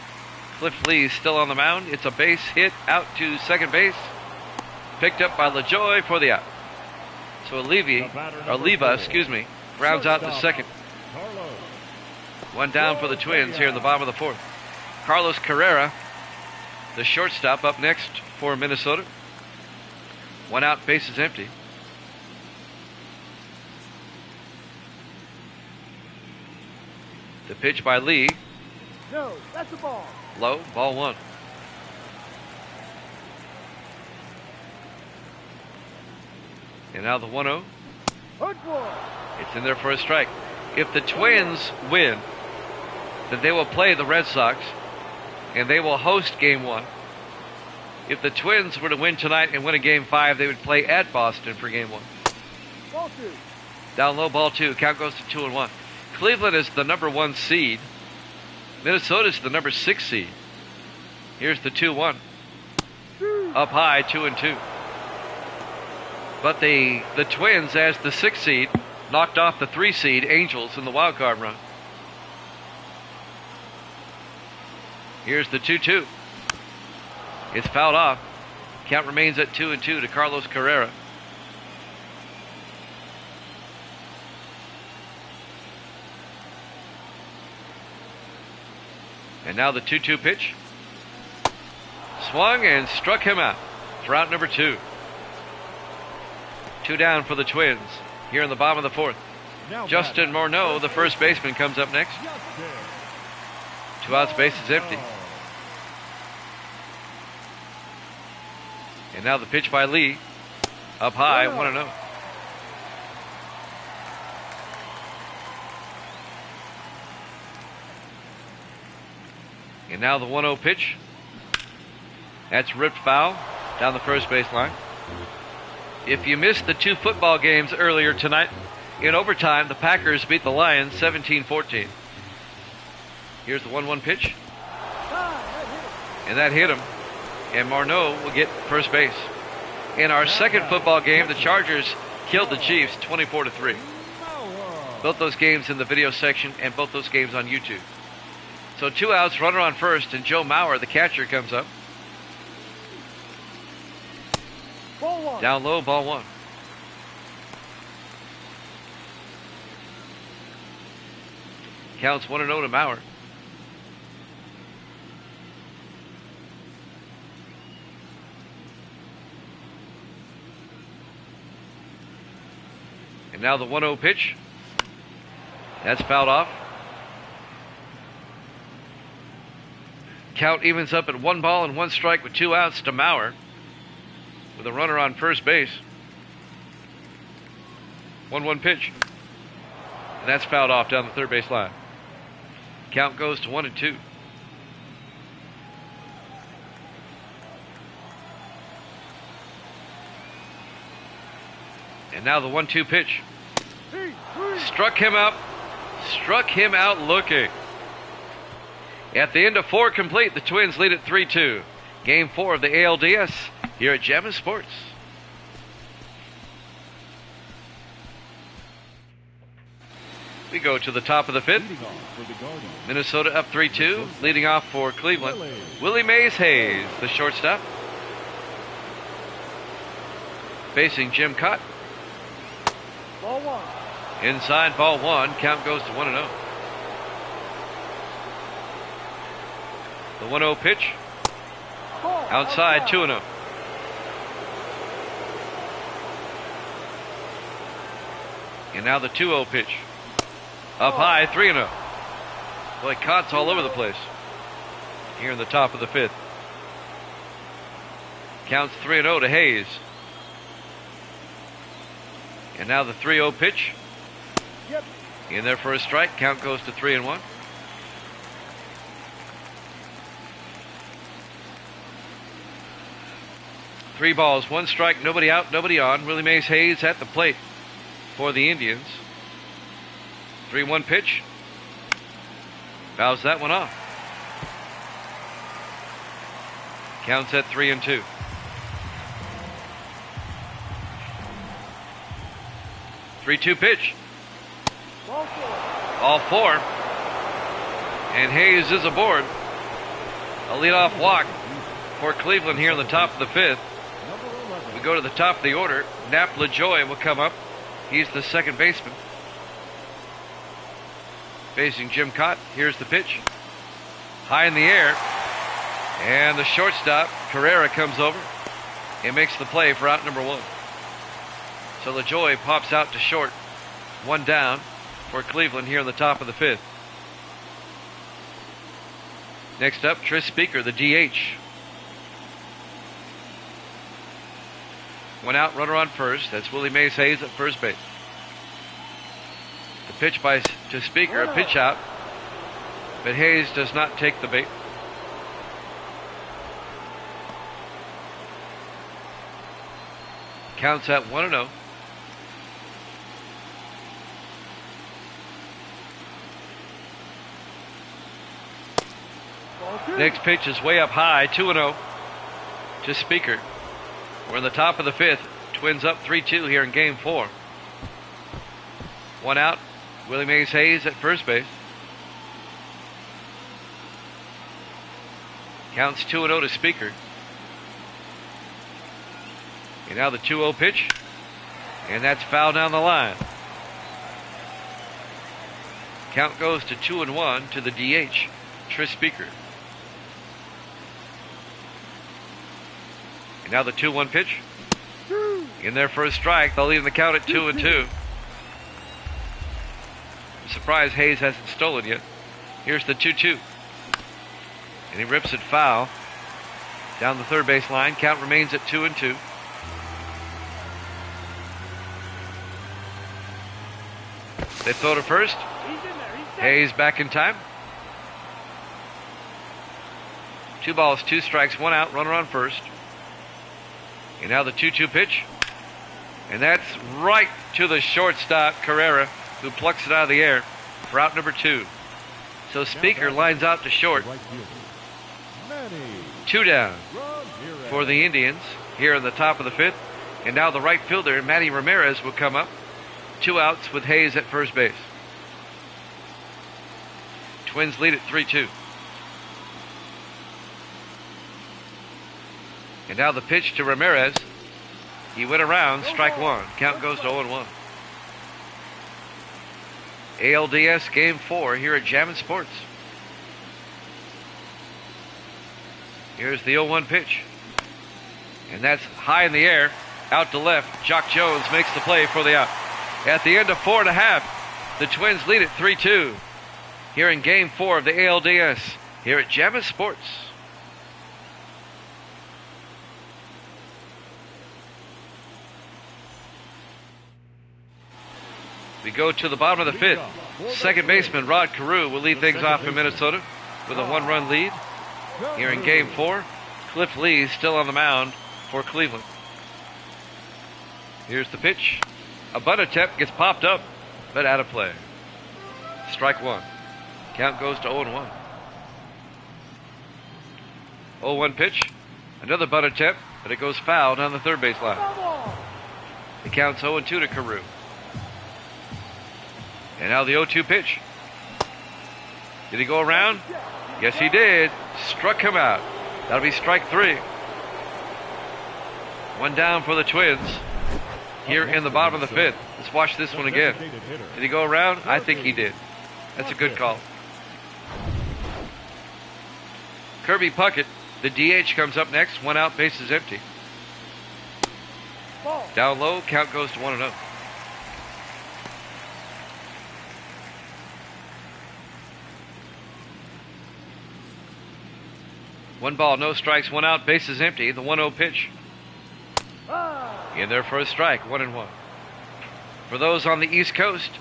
Cliff Lee still on the mound. It's a base hit out to second base. Picked up by LaJoy for the out. So Oliva, rounds out to second. 1 down for the Twins here in the bottom of the 4th. Carlos Carrera, the shortstop, up next for Minnesota. 1 out, bases empty. The pitch by Lee. No. That's a ball. Low, ball 1. And now the 1-0. Good boy. It's in there for a strike. If the Twins win, then they will play the Red Sox, and they will host Game 1. If the Twins were to win tonight and win a Game 5, they would play at Boston for Game 1. Ball 2. Down low, ball 2. Count goes to 2-1. Cleveland is the number 1 seed. Minnesota is the number 6 seed. Here's the 2-1. Up high, 2-2. But the Twins, as the 6th seed, knocked off the 3 seed Angels in the wild card run. Here's the 2-2. It's fouled off. Count remains at 2-2 to Carlos Carrera. And now the 2-2 pitch. Swung and struck him out for out number 2. 2 down for the Twins here in the bottom of the 4th. Justin Morneau, the first baseman, comes up next. 2 outs, bases empty. And now the pitch by Lee. Up high, 1-0. And now the 1-0 pitch. That's ripped foul down the first baseline. If you missed the 2 football games earlier tonight, in overtime, the Packers beat the Lions 17-14. Here's the 1-1 pitch. And that hit him. And Morneau will get first base. In our second football game, the Chargers killed the Chiefs 24-3. Both those games in the video section and both those games on YouTube. So 2 outs, runner on first, and Joe Mauer, the catcher, comes up. Ball 1. Down low, ball 1. Counts 1-0 to Mauer. And now the 1-0 pitch. That's fouled off. Count evens up at 1 ball and 1 strike with 2 outs to Maurer with a runner on first base. 1-1 pitch. And that's fouled off down the third base line. Count goes to 1-2. And now the 1-2 pitch. Struck him out looking. At the end of 4 complete, the Twins lead at 3-2. Game 4 of the ALDS here at Jammin' Sports. We go to the top of the 5th. Leading off for the Guardians, Minnesota up 3-2. Leading off for Cleveland, Willie Mays Hayes, the shortstop. Facing Jim Cott. Ball 1. Inside, ball 1. Count goes to 1-0. The 1-0 pitch. Ball Outside, 2-0. And now the 2-0 pitch. Up high, 3-0. Boy, Cott's all over the place here in the top of the 5th. Counts 3-0 to Hayes. And now the 3-0 pitch. Yep. In there for a strike. Count goes to 3-1. Three balls, 1 strike, nobody out, nobody on. Willie Mays Hayes at the plate for the Indians. 3-1 pitch. Fouls that one off. Counts at 3-2. Three-two pitch. Ball 4. All 4. And Hayes is aboard. A leadoff walk for Cleveland here in the top of the 5th. number 11. We go to the top of the order. Nap LaJoy will come up. He's the second baseman. Facing Jim Cott. Here's the pitch. High in the air. And the shortstop, Carrera, comes over and makes the play for out number 1. So LaJoy pops out to short. 1 down for Cleveland here in the top of the 5th. Next up, Tris Speaker, the DH. 1 out, runner on first. That's Willie Mays Hayes at first base. The pitch to Speaker, a pitch out. But Hayes does not take the bait. Counts at 1-0. Ball 2. Next pitch is way up high, 2-0 to Speaker. We're in the top of the 5th. Twins up 3-2 here in game 4. 1 out, Willie Mays Hayes at first base. Counts 2-0 to Speaker. And now the 2-0 pitch. And that's foul down the line. Count goes to 2-1 to the DH, Tris Speaker. And now the 2-1 pitch. In there for a strike. They'll leave the count at 2-2. I'm surprised Hayes hasn't stolen yet. Here's the 2-2. And he rips it foul down the third base line. Count remains at 2-2. They throw to first. He's in there. He's safe. Hayes back in time. 2 balls, 2 strikes, 1 out, runner on first. And now the 2-2 pitch. And that's right to the shortstop, Carrera, who plucks it out of the air for out number 2. So Speaker lines out to short. Right fielder, Manny 2 down Ramirez. for the Indians here in the top of the 5th. And now the right fielder, Manny Ramirez, will come up. 2 outs with Hayes at first base. Twins lead at 3-2. And now the pitch to Ramirez. He went around, strike 1. Count goes to 0-1. ALDS Game 4 here at Jammin' Sports. Here's the 0-1 pitch. And that's high in the air, out to left. Jock Jones makes the play for the out. At the end of 4.5, the Twins lead it 3-2. Here in Game 4 of the ALDS, here at Jammin' Sports. We go to the bottom of the 5th. Second baseman Rod Carew will lead things off in Minnesota with a 1-run lead. Here in Game 4, Cliff Lee still on the mound for Cleveland. Here's the pitch. A bunt attempt gets popped up, but out of play. Strike one. Count goes to 0-1. 0-1 pitch. Another bunt attempt, but it goes foul down the third base line. The count's 0-2 to Carew. And now the 0-2 pitch. Did he go around? Yes, he did. Struck him out. That'll be strike 3. One down for the Twins here in the bottom of the 5th. Let's watch this one again. Did he go around? I think he did. That's a good call. Kirby Puckett, the DH, comes up next. 1 out, bases empty. Down low, count goes to 1-0. One ball, no strikes, 1 out, bases empty. The 1-0 pitch. In there for a strike, 1-1. For those on the East Coast,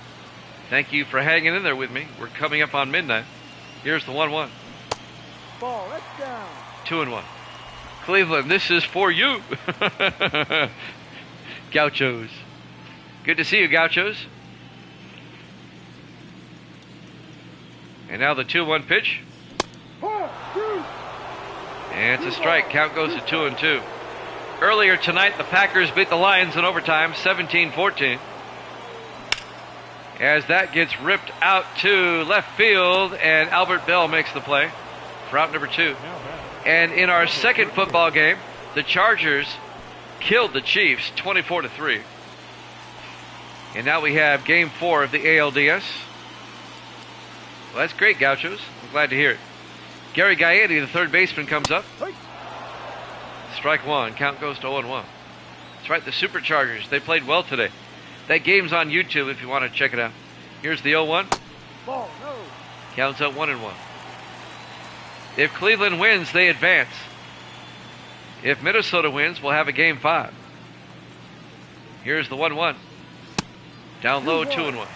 thank you for hanging in there with me. We're coming up on midnight. Here's the 1-1. Ball, that's down. 2-1. Cleveland, this is for you. Gauchos. Good to see you, Gauchos. And now the 2-1 pitch. And it's a strike. Count goes to 2-2. Earlier tonight, the Packers beat the Lions in overtime, 17-14. As that gets ripped out to left field, and Albert Bell makes the play for out number 2. And in our second football game, the Chargers killed the Chiefs 24-3. And now we have Game 4 of the ALDS. Well, that's great, Gauchos. I'm glad to hear it. Gary Gaetti, the third baseman, comes up. Strike 1. Count goes to 0-1. That's right, the Superchargers. They played well today. That game's on YouTube if you want to check it out. Here's the 0-1. Ball, no. Counts up 1-1. If Cleveland wins, they advance. If Minnesota wins, we'll have a Game 5. Here's the 1-1. Down low, 2-1.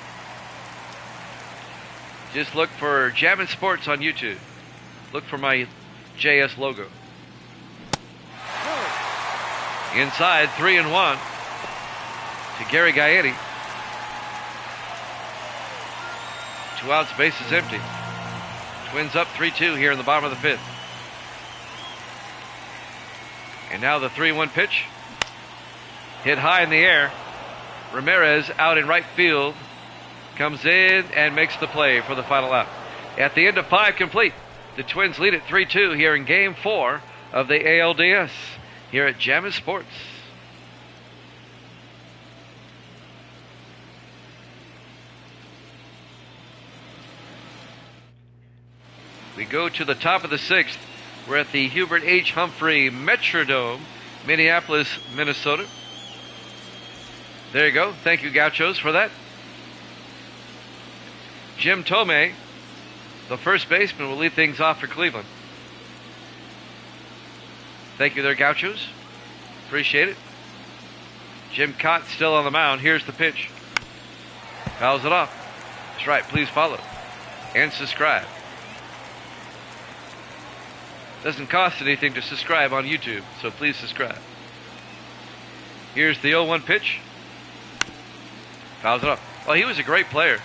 Just look for Jammin' Sports on YouTube. Look for my JS logo. Inside, 3-1 to Gary Gaetti. 2 outs, bases empty. Twins up 3-2 here in the bottom of the 5th. And now the 3-1 pitch. Hit high in the air. Ramirez out in right field. Comes in and makes the play for the final out. At the end of 5 complete, the Twins lead at 3-2 here in Game 4 of the ALDS here at Jammin' Sports. We go to the top of the 6th. We're at the Hubert H. Humphrey Metrodome, Minneapolis, Minnesota. There you go. Thank you, Gauchos, for that. Jim Thome, the first baseman, will lead things off for Cleveland. Thank you there, Gauchos. Appreciate it. Jim Cott still on the mound. Here's the pitch. Fouls it off. That's right. Please follow and subscribe. Doesn't cost anything to subscribe on YouTube, so please subscribe. Here's the 0-1 pitch. Fouls it off. Well, he was a great player.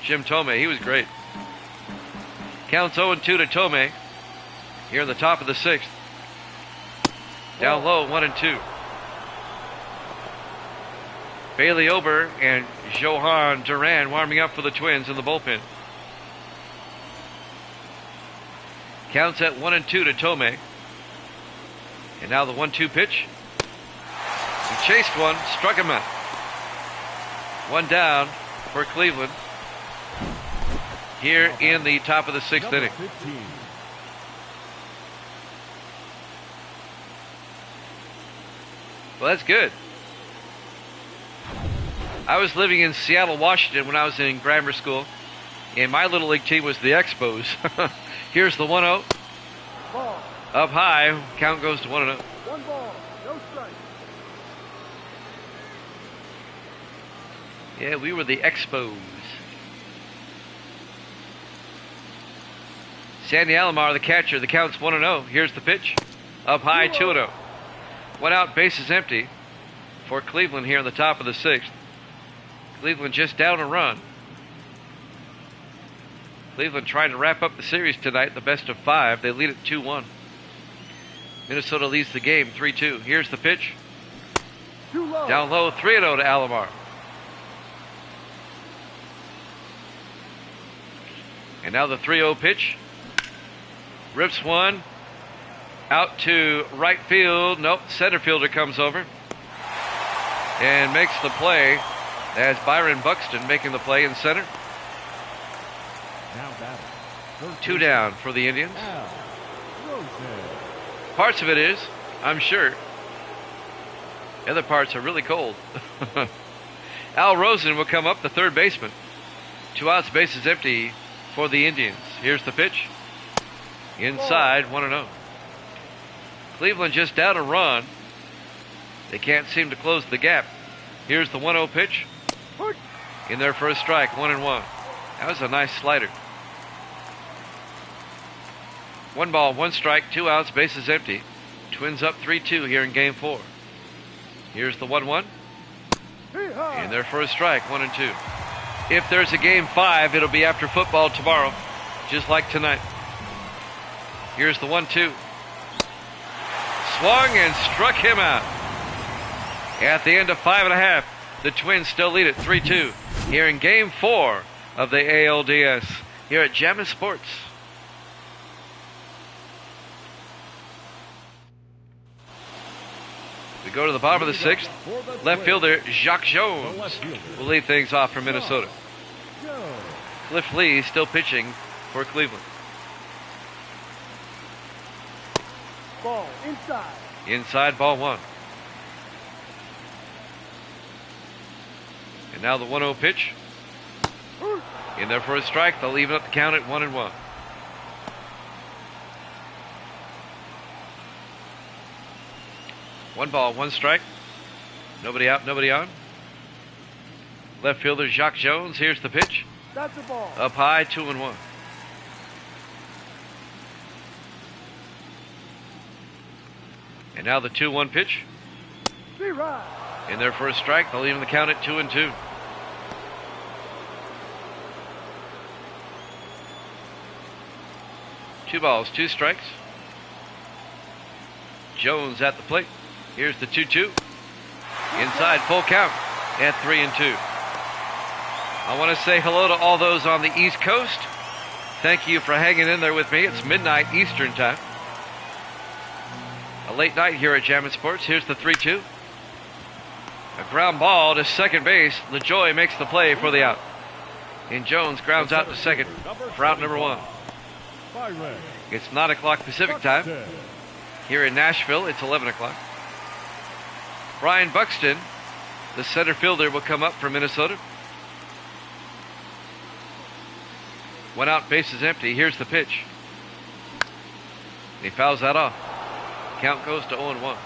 Jim Thome, he was great. Counts 0-2 to Thome. Here in the top of the 6th. Down low, 1-2. Bailey Ober and Johan Duran warming up for the Twins in the bullpen. Counts at 1-2 to Thome. And now the 1-2 pitch. He chased one, struck him out. One down for Cleveland here in the top of the 6th inning. 15. Well, that's good. I was living in Seattle, Washington when I was in grammar school, and my little league team was the Expos. Here's the 1-0. Ball. Up high, count goes to 1-0. 1 ball. No strike. Yeah, we were the Expos. Sandy Alomar, the catcher. The count's 1-0. Here's the pitch. Up high, 2-0. 1 out, bases empty for Cleveland here in the top of the 6th. Cleveland just down a run. Cleveland trying to wrap up the series tonight, the best of 5. They lead it 2-1. Minnesota leads the game 3-2. Here's the pitch. Too low. Down low, 3-0 to Alomar. And now the 3-0 pitch. Rips one. Out to right field. Nope, center fielder comes over and makes the play. As Byron Buxton making the play in center. Now batting. 2 down for the Indians. Al Rosen. Parts of it is, I'm sure. The other parts are really cold. Al Rosen will come up, the third baseman. 2 outs, bases empty for the Indians. Here's the pitch. Inside, 1-0. Cleveland just down a run. They can't seem to close the gap. Here's the 1-0 pitch. In their first strike, 1-1. That was a nice slider. 1 ball, 1 strike, 2 outs, bases empty. Twins up 3-2 here in game 4. Here's the 1-1. In their first strike, 1-2. If there's a game 5, it'll be after football tomorrow, just like tonight. Here's the 1-2. Swung and struck him out. At the end of 5.5, the Twins still lead it 3-2 here in game 4 of the ALDS here at Jammin' Sports. We go to the bottom of the 6th. Left fielder Jacques Jones will lead things off for Minnesota. Cliff Lee still pitching for Cleveland. Ball inside. Inside, ball 1. And now the 1-0 pitch. In their first strike, they'll even up the count at 1-1. One ball, 1 strike. Nobody out, nobody on. Left fielder Jacques Jones. Here's the pitch. That's a ball. Up high, 2-1. And now the 2-1 pitch. Be right. In their first strike, they'll even the count at 2-2. Two balls, 2 strikes. Jones at the plate. Here's the 2-2. Inside, full count at 3-2. I want to say hello to all those on the East Coast. Thank you for hanging in there with me. It's midnight Eastern time. A late night here at Jammin' Sports. Here's the 3-2. A ground ball to second base. LaJoie makes the play for the out. And Jones grounds out to second for out number 1. It's 9 o'clock Pacific time. Here in Nashville, it's 11 o'clock. Brian Buxton, the center fielder, will come up for Minnesota. 1 out, bases empty. Here's the pitch. He fouls that off. Count goes to 0-1.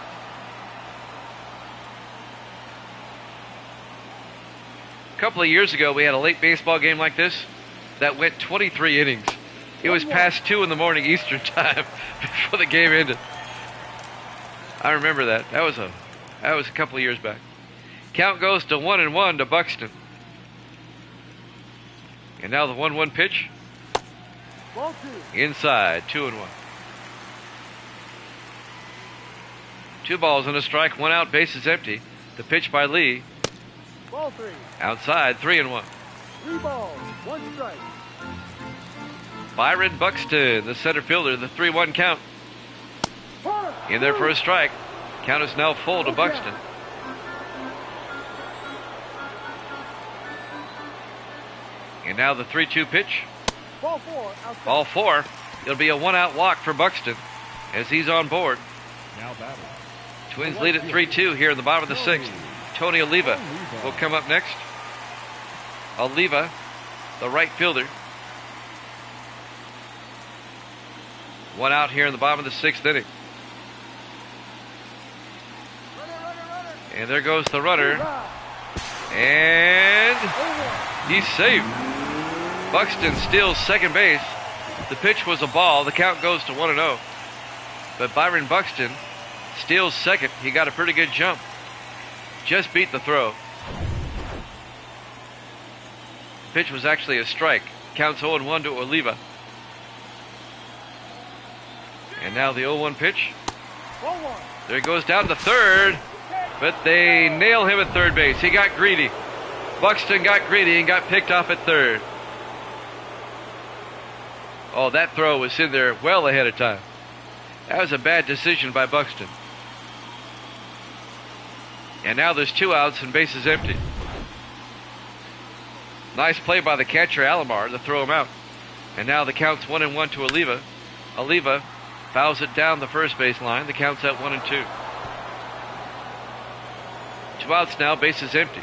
A couple of years ago, we had a late baseball game like this that went 23 innings. It was past 2 in the morning Eastern time before the game ended. I remember that. That was a couple of years back. Count goes to 1-1 to Buxton. And now the 1-1 pitch. Ball 2. Inside, 2-1. 2 balls and a strike, 1 out, bases empty. The pitch by Lee. Ball 3. Outside, 3-1. 3 balls, 1 strike. Byron Buxton, the center fielder, the 3-1 count. In their first strike, count is now full to Buxton. And now the 3-2 pitch. Ball 4. Outside. Ball 4. It'll be a 1-out walk for Buxton as he's on board. Now batting. Twins lead at 3-2 here in the bottom of the 6th. Tony Oliva will come up next. Oliva, the right fielder. One out here in the bottom of the 6th inning. And there goes the runner. And he's safe. Buxton steals second base. The pitch was a ball. The count goes to 1-0. But Byron Buxton steals second. He got a pretty good jump. Just beat the throw. Pitch was actually a strike. Counts 0-1 to Oliva. And now the 0-1 pitch. There he goes down to third. But they nail him at third base. He got greedy. Buxton got greedy and got picked off at third. Oh, that throw was in there well ahead of time. That was a bad decision by Buxton. And now there's 2 outs and bases empty. Nice play by the catcher, Alomar, to throw him out. And now the count's 1-1 to Oliva. Oliva fouls it down the first base line. The count's at 1-2. 2 outs now, bases empty.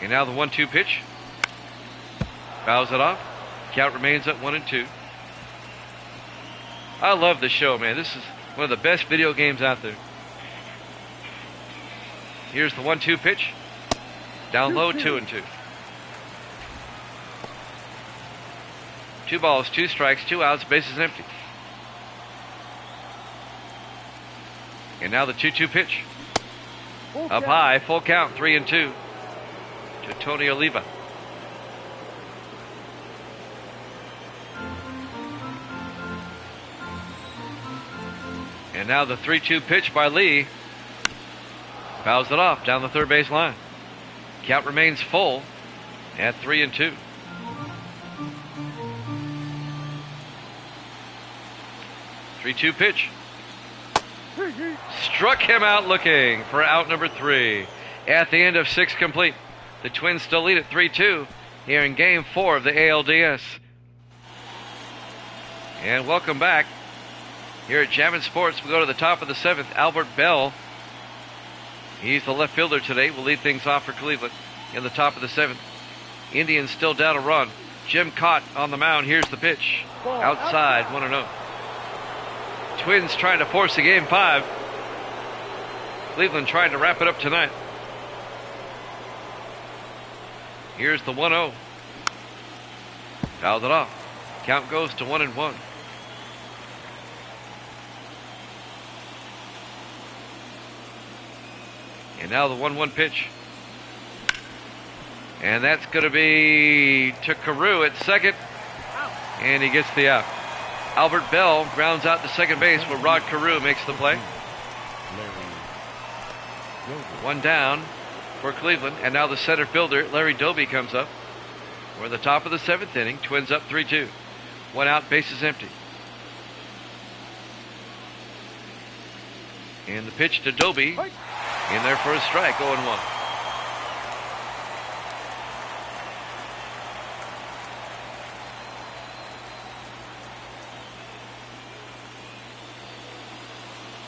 And now the 1-2 pitch. Fouls it off. Count remains at 1-2. I love this show, man. This is one of the best video games out there. Here's the 1-2 pitch. Down low, 2-2. 2 balls, 2 strikes, 2 outs, bases empty. And now the 2-2 pitch. Up high, full count, 3-2 to Tony Oliva. And now the 3-2 pitch by Lee. Fouls it off down the third base line. Count remains full at 3-2. Three-two pitch. Struck him out looking for out number 3. At the end of 6 complete. The Twins still lead at 3-2 here in Game 4 of the ALDS. And welcome back. Here at Jammin' Sports, we go to the top of the 7th. Albert Bell, he's the left fielder today, will lead things off for Cleveland in the top of the 7th. Indians still down a run. Jim Cott on the mound. Here's the pitch. Outside, 1-0. Twins trying to force a Game 5. Cleveland trying to wrap it up tonight. Here's the 1-0. Fouled it off. Count goes to 1-1. And now the 1-1 pitch. And that's going to be to Carew at second. And he gets the out. Albert Bell grounds out to second base where Rod Carew makes the play. 1 down for Cleveland. And now the center fielder, Larry Doby, comes up. We're in the top of the 7th inning. Twins up 3-2. 1 out, bases empty. And the pitch to Doby. In there for a strike, 0-1.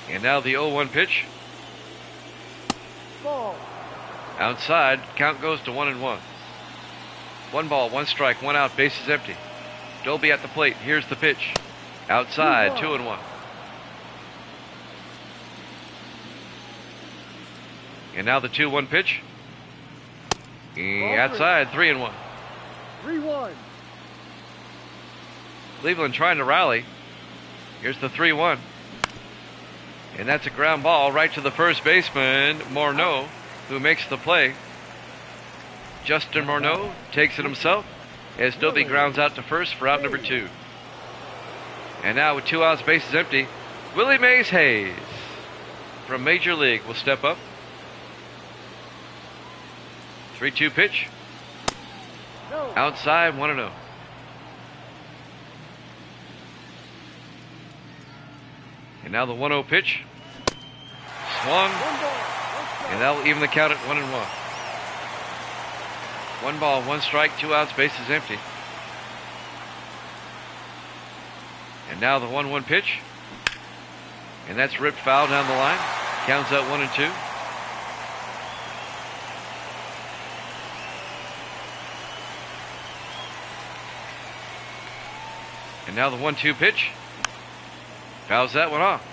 And now the 0-1 pitch. Ball. Outside, count goes to 1-1. 1 ball, 1 strike, 1 out, bases empty. Doby at the plate, here's the pitch. Outside, 2-1. And now the 2-1 pitch. Outside, 3-1. 3-1. Cleveland trying to rally. Here's the 3-1. And that's a ground ball right to the first baseman, Morneau, who makes the play. Justin Morneau takes it himself as Doby grounds out to first for out number 2. And now with 2 outs, bases empty, Willie Mays Hayes from Major League will step up. 3-2 pitch. Outside, 1-0. And now the 1-0 pitch. Swung. And that'll even the count at 1-1. 1 ball, 1 strike, 2 outs, bases empty. And now the 1-1 pitch. And that's ripped foul down the line. Counts out 1-2. And now the 1-2 pitch. Fouls that one off.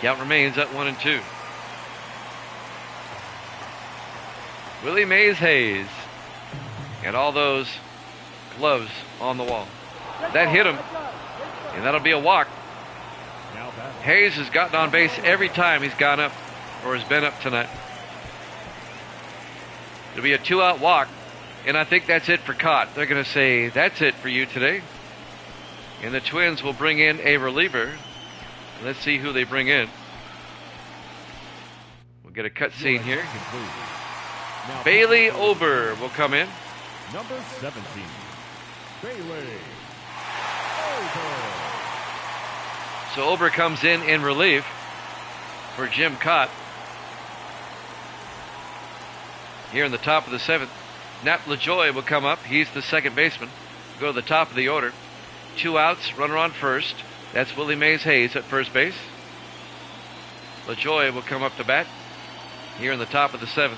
Count remains at 1-2. Willie Mays Hayes. And all those gloves on the wall. That hit him. And that'll be a walk. Hayes has gotten on base every time he's gone up or has been up tonight. It'll be a 2-out walk. And I think that's it for Cott. They're going to say, that's it for you today. And the Twins will bring in a reliever. Let's see who they bring in. We'll get a cut scene here. Bailey Ober will come in. Number 17, Bailey Ober. So Ober comes in relief for Jim Cott. Here in the top of the 7th, Nat LaJoie will come up. He's the second baseman. Go to the top of the order. 2 outs, runner on first. That's Willie Mays Hayes at first base. LaJoie will come up to bat here in the top of the 7th.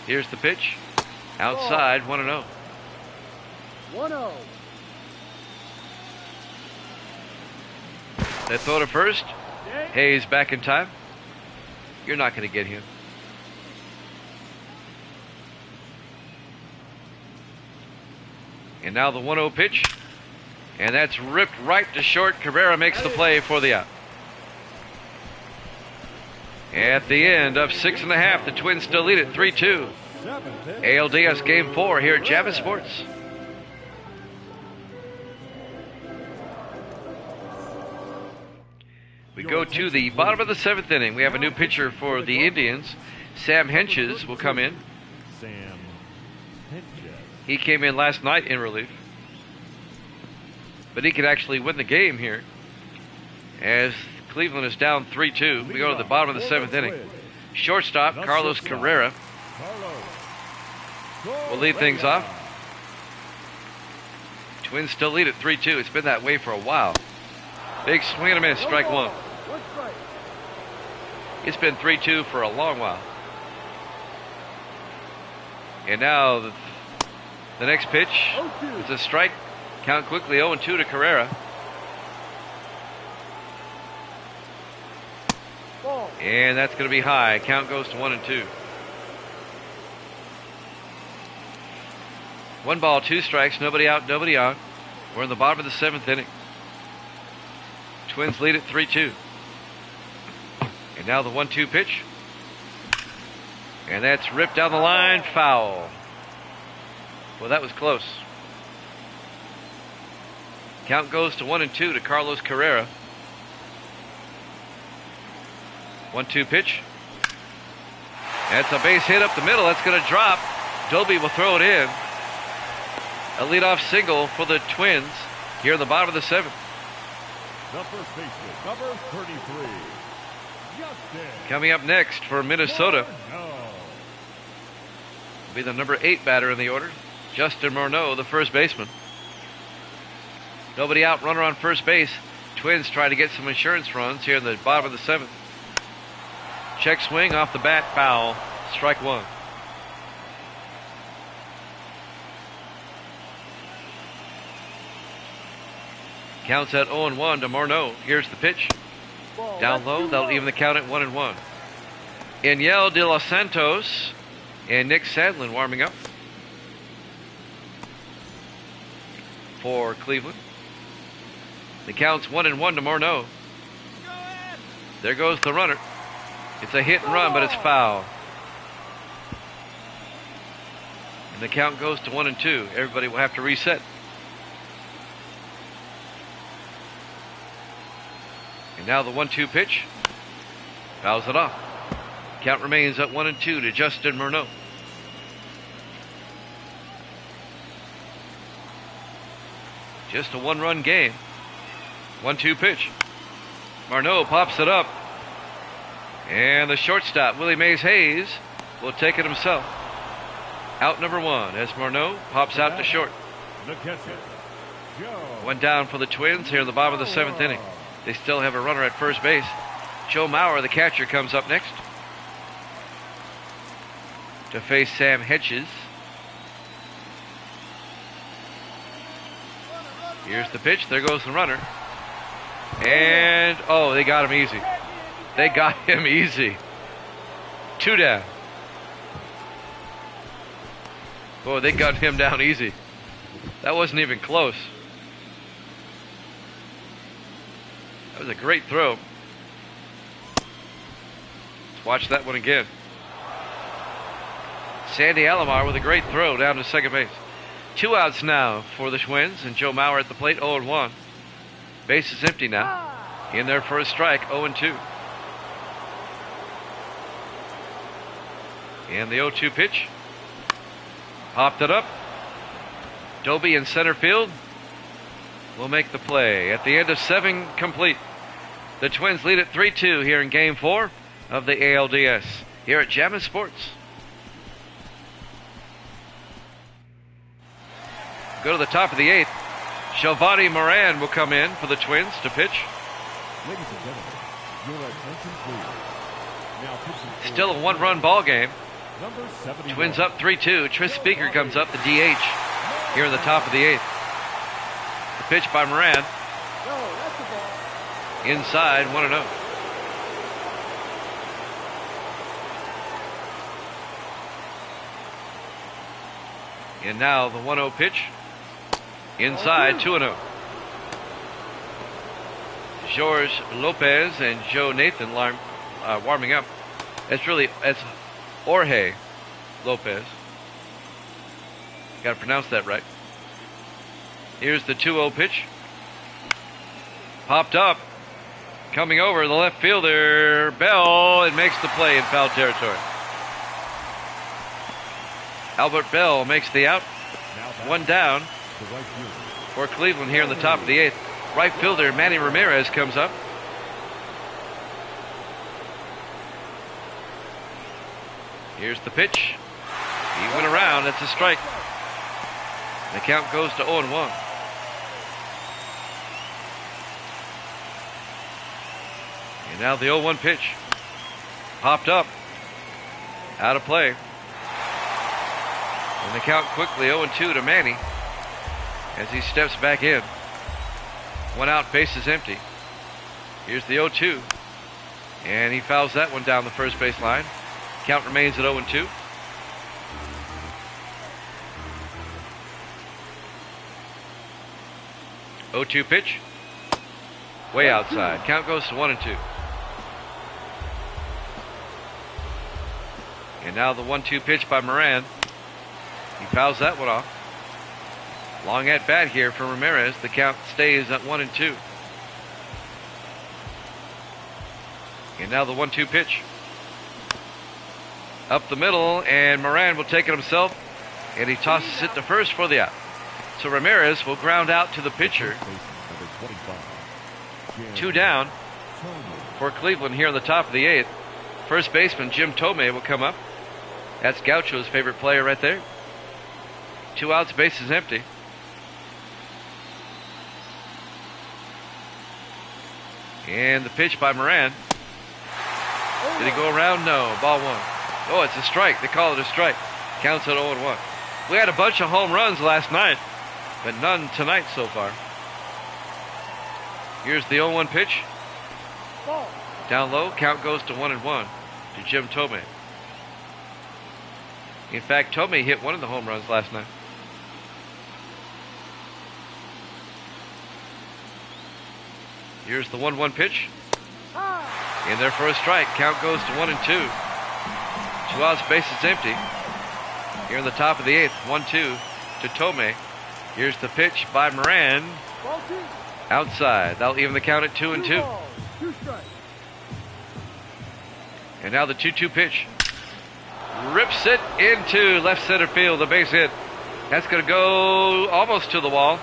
Here's the pitch. Outside, 1-0. 1-0. That throw to first. Hayes back in time. You're not going to get him. And now the 1-0 pitch. And that's ripped right to short. Cabrera makes the play for the out. At the end of 6.5, the Twins still lead it 3-2. ALDS Game 4 here at Javits Sports. We go to the bottom of the 7th inning. We have a new pitcher for the Indians. Sam Henches will come in. He came in last night in relief. But he could actually win the game here as Cleveland is down 3-2. We go to the bottom of the 7th inning. Shortstop, Carlos Carrera will lead things off. Twins still lead at 3-2. It's been that way for a while. Big swing and a miss, strike one. It's been 3-2 for a long while. And now the next pitch is a strike. Count quickly, 0-2 to Carrera. And that's going to be high. Count goes to 1-2. 1 ball, 2 strikes, nobody out, nobody on. We're in the bottom of the 7th inning. Twins lead at 3-2. And now the 1-2 pitch. And that's ripped down the line, foul. Well, that was close. Count goes to 1-2 to Carlos Carrera. 1-2 pitch. That's a base hit up the middle. That's going to drop. Doby will throw it in. A leadoff single for the Twins here in the bottom of the 7th. The first baseman, number 33, Justin. Coming up next for Minnesota will be the number 8 batter in the order, Justin Morneau, the first baseman. Nobody out, runner on first base. Twins try to get some insurance runs here in the bottom of the 7th. Check swing off the bat, foul, strike one. Counts at 0-1 to Morneau. Here's the pitch. Down low, that'll even the count at 1-1. Eniel De Los Santos and Nick Sandlin warming up for Cleveland. The count's 1-1 to Morneau. There goes the runner. It's a hit and run, but it's foul. And the count goes to 1-2. Everybody will have to reset. And now the 1-2 pitch. Fouls it off. Count remains at 1-2 to Justin Morneau. Just a 1-run game. 1-2 pitch. Morneau pops it up. And the shortstop, Willie Mays Hayes, will take it himself. Out number 1 as Morneau pops out to short. The catcher, Joe. One down for the Twins here in the bottom of the 7th inning. They still have a runner at first base. Joe Mauer, the catcher, comes up next to face Sam Hedges. Here's the pitch. There goes the runner. And, oh, they got him easy. They got him easy. 2 down. Boy, they got him down easy. That wasn't even close. That was a great throw. Let's watch that one again. Sandy Alomar with a great throw down to second base. 2 outs now for the Twins, and Joe Mauer at the plate, 0-1. Base is empty now. In there for a strike, 0-2. And the 0-2 pitch. Popped it up. Doby in center field will make the play. At the end of 7 complete, the Twins lead at 3-2 here in Game 4 of the ALDS here at Jammin' Sports. Go to the top of the 8th. Giovanni Moran will come in for the Twins to pitch. Ladies and gentlemen, your attention please. Now pitching for Still a 1-run ball game. number 71. Twins up 3-2. Tris Speaker comes up, the DH, here in the top of the 8th. The pitch by Moran. No, that's the ball. Inside, 1-0. And now the 1-0 pitch. Inside, 2-0. George Lopez and Joe Nathan warming up. That's Jorge Lopez. Got to pronounce that right. Here's the 2-0 pitch. Popped up. Coming over, the left fielder, Bell, and makes the play in foul territory. Albert Bell makes the out. Now back 1 down to right field. for Cleveland here in the top of the 8th. Right fielder Manny Ramirez comes up. Here's the pitch. He went around. That's a strike. The count goes to 0-1. And now the 0-1 pitch. Popped up. Out of play. And the count quickly 0-2 to Manny as he steps back in. 1 out, base is empty. Here's the 0-2. And he fouls that one down the first base line. Count remains at 0-2. Oh-2 pitch. Way outside. Count goes to 1-2. And now the 1-2 pitch by Moran. He fouls that one off. Long at bat here for Ramirez. The count stays at 1-2. And now the 1-2 pitch. Up the middle, and Moran will take it himself, and he tosses it to first for the out. So Ramirez will ground out to the pitcher. Number 25. 2 down for Cleveland here in the top of the 8th. First baseman Jim Tomei will come up. That's Gaucho's favorite player right there. 2 outs, base is empty. And the pitch by Moran. Did he go around? No. Ball 1. Oh, it's a strike. They call it a strike. Counts at 0-1. We had a bunch of home runs last night, but none tonight so far. Here's the 0-1 pitch. Ball. Down low. Count goes to 1-1 to Jim Tomei. In fact, Tomei hit one of the home runs last night. Here's the 1-1 pitch. In there for a strike. Count goes to 1-2. 2 outs, base is empty. Here in the top of the 8th. 1-2 to Tomei. Here's the pitch by Moran. Ball 2. Outside. That'll even the count at 2-2. 2 strikes. And now the 2-2 pitch. Rips it into left center field. The base hit. That's going to go almost to the wall.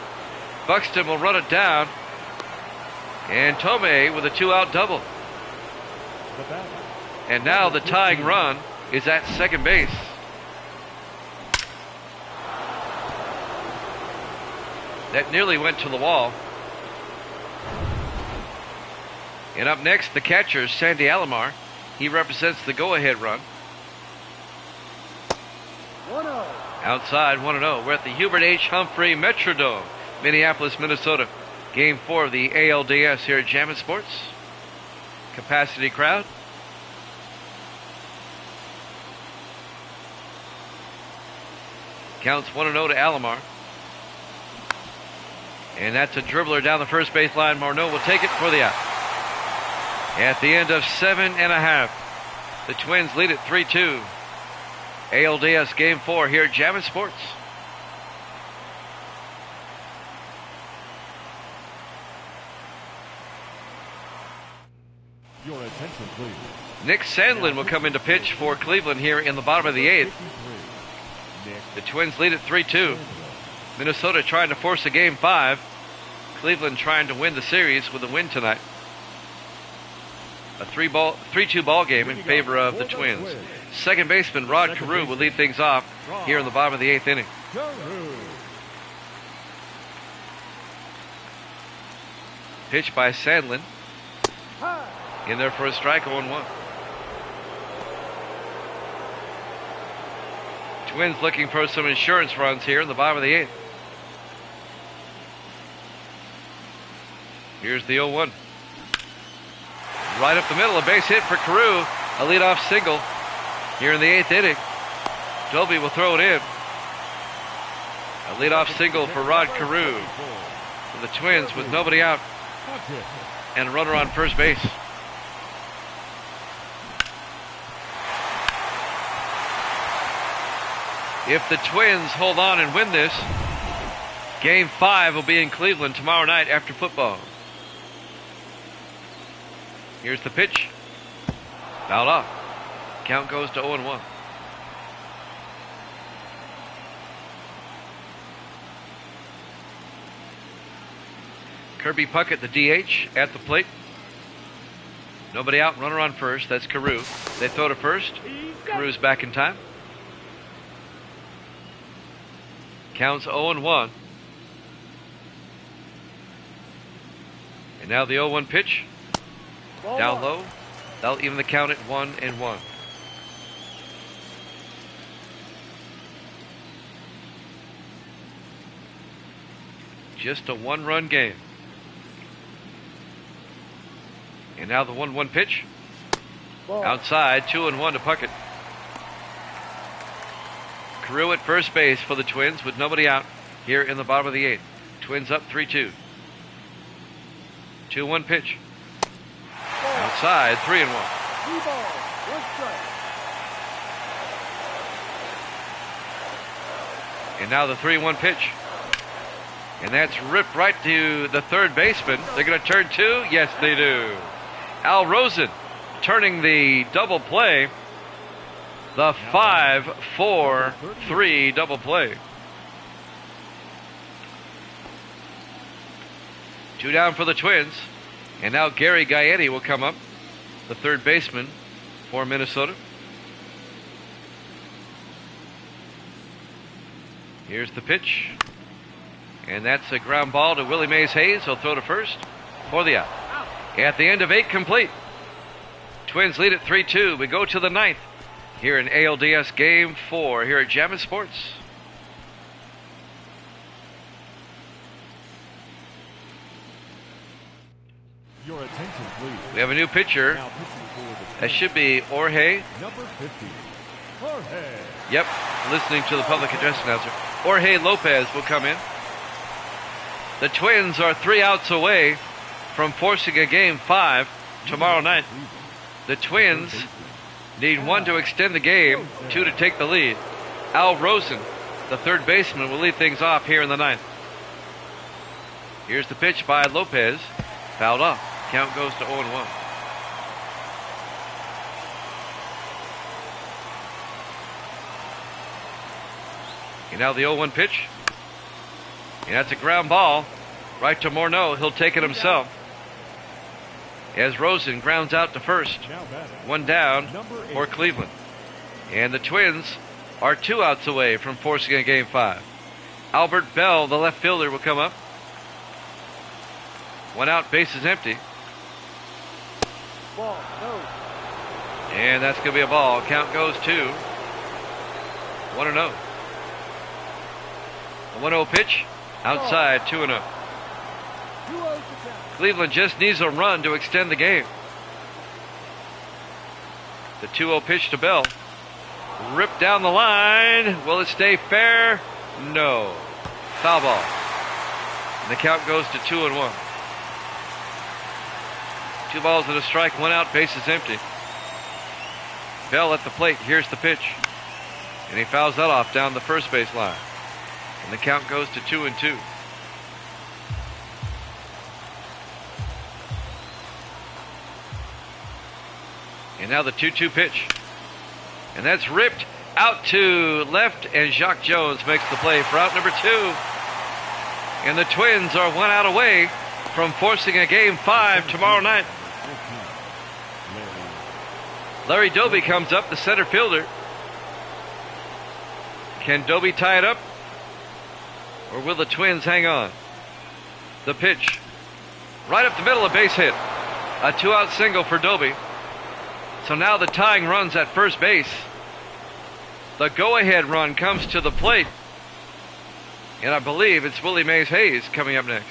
Buxton will run it down. And Tomei with a 2-out double. The batter. And now the tying run is at second base. That nearly went to the wall. And up next, the catcher, Sandy Alomar. He represents the go-ahead run. 1-0. Outside, 1-0. We're at the Hubert H. Humphrey Metrodome, Minneapolis, Minnesota. Game 4 of the ALDS here at Jammin' Sports. Capacity crowd. Counts 1-0 to Alomar. And that's a dribbler down the first baseline. Morneau will take it for the out. At the end of 7.5, the Twins lead it 3-2. ALDS Game 4 here at Jammin' Sports. Your attention, please. Nick Sandlin will come into pitch for Cleveland here in the bottom of the 8th. The Twins lead it 3-2. Minnesota trying to force a Game 5. Cleveland trying to win the series with a win tonight. A 3-2 ball game in favor of the Twins. Second baseman Rod Carew will lead things off here in the bottom of the 8th inning. Pitch by Sandlin. In there for a strike, 0-1. Twins looking for some insurance runs here in the bottom of the 8th. Here's the 0-1. Right up the middle, a base hit for Carew. A leadoff single here in the 8th inning. Doby will throw it in. A leadoff single for Rod Carew for the Twins with nobody out and a runner on first base. If the Twins hold on and win this, Game 5 will be in Cleveland tomorrow night after football. Here's the pitch. Fouled off. Count goes to 0-1. Kirby Puckett, the DH, at the plate. Nobody out, runner on first. That's Carew. They throw to first. Carew's back in time. Counts 0-1. And now the 0-1 pitch. Down low. That'll even the count at 1-1. Just a one-run game. And now the 1-1 pitch. Outside, 2-1 to Puckett. Carew at first base for the Twins with nobody out here in the bottom of the 8th. Twins up 3-2. 2-1 pitch. Outside, 3-1. 3 balls, 1 strike. And now the 3-1 pitch. And that's ripped right to the third baseman. They're going to turn 2? Yes, they do. Al Rosen turning the double play. The 5-4-3 double play. 2 down for the Twins. And now Gary Gaetti will come up, the third baseman for Minnesota. Here's the pitch. And that's a ground ball to Willie Mays Hayes. He'll throw to first for the out. At the end of 8 complete. Twins lead at 3-2. We go to the 9th here in ALDS Game 4 here at Jammin' Sports. Your attention, please. We have a new pitcher. Now pitching for the That Twins, should be Jorge. number 50, Jorge. Yep, listening to the public address announcer. Jorge Lopez will come in. The Twins are 3 outs away from forcing a Game 5 tomorrow night. The Twins need 1 to extend the game, 2 to take the lead. Al Rosen, the third baseman, will lead things off here in the 9th. Here's the pitch by Lopez. Fouled off. Count goes to 0-1. And now the 0-1 pitch. And that's a ground ball right to Morneau. He'll take it himself. As Rosen grounds out to first. Now batting, 1 down number 8, for Cleveland. And the Twins are 2 outs away from forcing a Game 5. Albert Bell, the left fielder, will come up. 1 out, base is empty. Ball, no. And that's going to be a ball. Count goes to 1-0. A 1-0 pitch. Outside, 2-0. 2-0 to count. Cleveland just needs a run to extend the game. The 2-0 pitch to Bell. Ripped down the line. Will it stay fair? No. Foul ball. And the count goes to 2-1. 2 balls and a strike, 1 out, bases empty. Bell at the plate. Here's the pitch. And he fouls that off down the first base line. And the count goes to 2-2. And now the 2-2 pitch. And that's ripped out to left, and Jacques Jones makes the play for out number 2. And the Twins are 1 out away from forcing a game 5 tomorrow night. Larry Doby comes up, the center fielder. Can Doby tie it up? Or will the Twins hang on? The pitch. Right up the middle, a base hit. A 2-out single for Doby. So now the tying run's at first base. The go-ahead run comes to the plate. And I believe it's Willie Mays Hayes coming up next.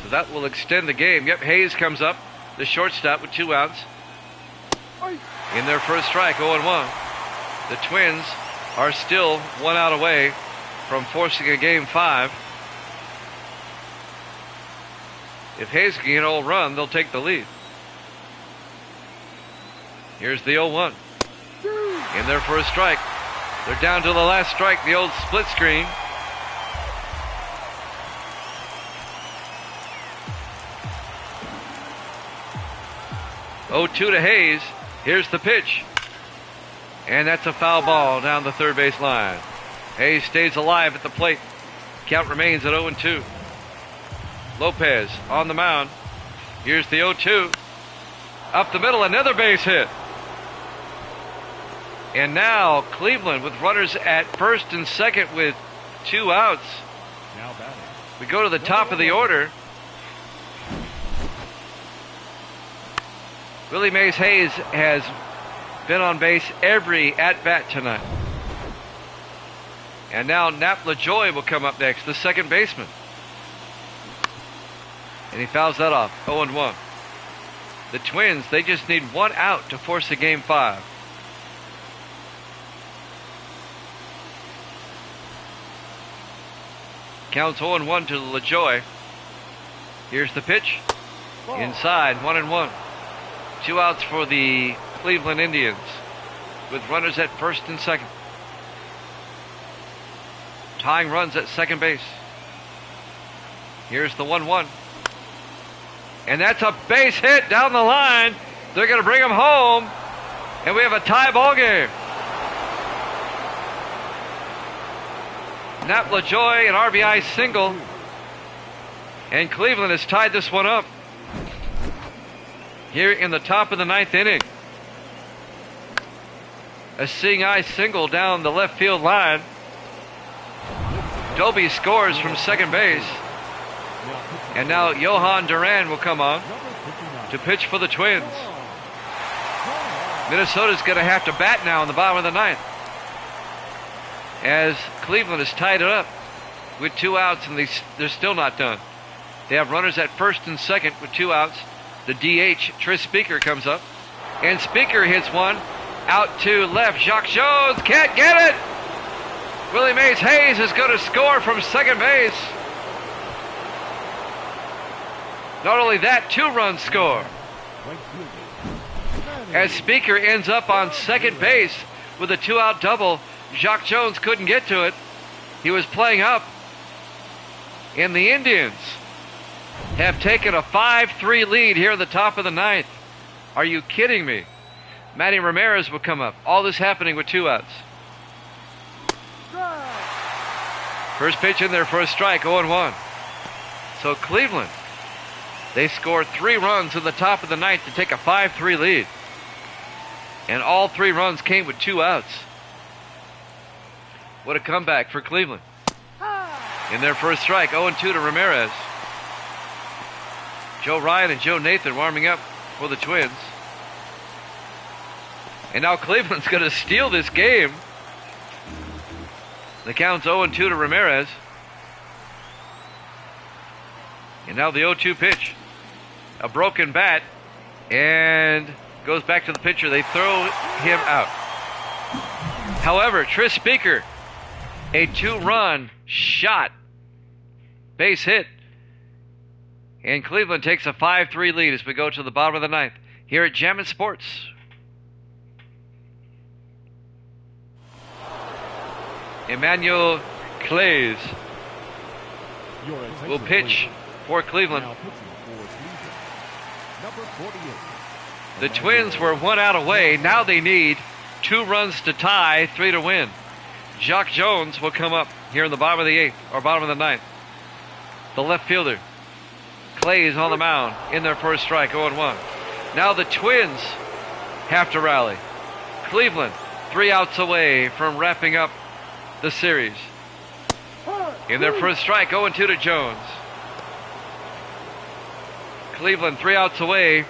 So that will extend the game. Yep, Hayes comes up, the shortstop with 2 outs. In their first strike, 0-1. The Twins are still 1 out away from forcing a game 5. If Hayes can get an old run, they'll take the lead. Here's the 0-1. In their first strike. They're down to the last strike, the old split screen. Oh, 2 to Hayes. Here's the pitch. And that's a foul ball down the third base line. Hayes stays alive at the plate. Count remains at 0-2. Lopez on the mound. Here's the 0-2. Up the middle, another base hit. And now Cleveland with runners at first and second with 2 outs. Now batting. We go to the top of the order. Willie Mays Hayes has been on base every at-bat tonight. And now Nap LaJoie will come up next, the second baseman. And he fouls that off, 0-1. The Twins, they just need 1 out to force a game 5. Counts 0-1 to LaJoie. Here's the pitch. Inside, 1-1. 2 outs for the Cleveland Indians with runners at first and second. Tying runs at second base. Here's the 1-1. And that's a base hit down the line. They're going to bring him home. And we have a tie ball game. Nap LaJoie, an RBI single. And Cleveland has tied this one up here in the top of the 9th inning. A seeing eye single down the left field line. Doby scores from second base. And now Johan Duran will come on to pitch for the Twins. Minnesota's going to have to bat now in the bottom of the 9th, as Cleveland has tied it up with 2 outs, and they're still not done. They have runners at first and second with 2 outs. The DH, Tris Speaker, comes up. And Speaker hits one out to left. Jacques Jones can't get it. Willie Mays Hayes is going to score from second base. Not only that, 2 runs score. As Speaker ends up on second base with a 2-out double. Jacques Jones couldn't get to it. He was playing up. And the Indians have taken a 5-3 lead here at the top of the 9th. Are you kidding me? Manny Ramirez will come up. All this happening with 2 outs. First pitch in there for a strike, 0-1. So Cleveland, they scored 3 runs in the top of the 9th to take a 5-3 lead. And all 3 runs came with 2 outs. What a comeback for Cleveland. In their first strike, 0-2 to Ramirez. Joe Ryan and Joe Nathan warming up for the Twins. And now Cleveland's going to steal this game. The count's 0-2 to Ramirez. And now the 0-2 pitch. A broken bat. And goes back to the pitcher. They throw him out. However, Tris Speaker, a 2-run shot. Base hit. And Cleveland takes a 5-3 lead as we go to the bottom of the ninth here at Jammin' Sports. Emmanuel Clays Your attention, will pitch please. for Cleveland. Now pitching for Cleveland, number 48. The Twins were 1 out away. Now they need 2 runs to tie, 3 to win. Jock Jones will come up here in the bottom of the 8th, or bottom of the 9th. The left fielder. Clays on the mound in their first strike, 0-1. Now the Twins have to rally. Cleveland 3 outs away from wrapping up the series. In their first strike, 0-2 to Jones. Cleveland 3 outs away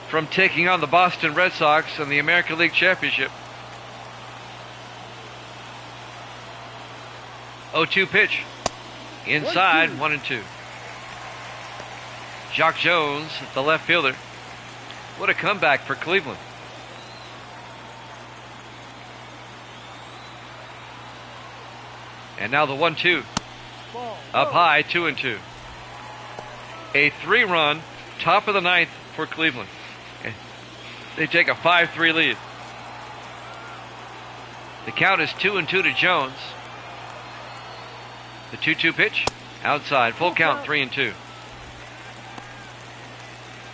from taking on the Boston Red Sox in the American League Championship. 0-2 pitch. Inside, 1-2. Jock Jones, the left fielder. What a comeback for Cleveland. And now the 1-2. Up high, 2-2. A 3-run, top of the 9th for Cleveland. They take a 5-3 lead. The count is 2-2 to Jones. The 2-2 pitch, outside, full count, 3-2.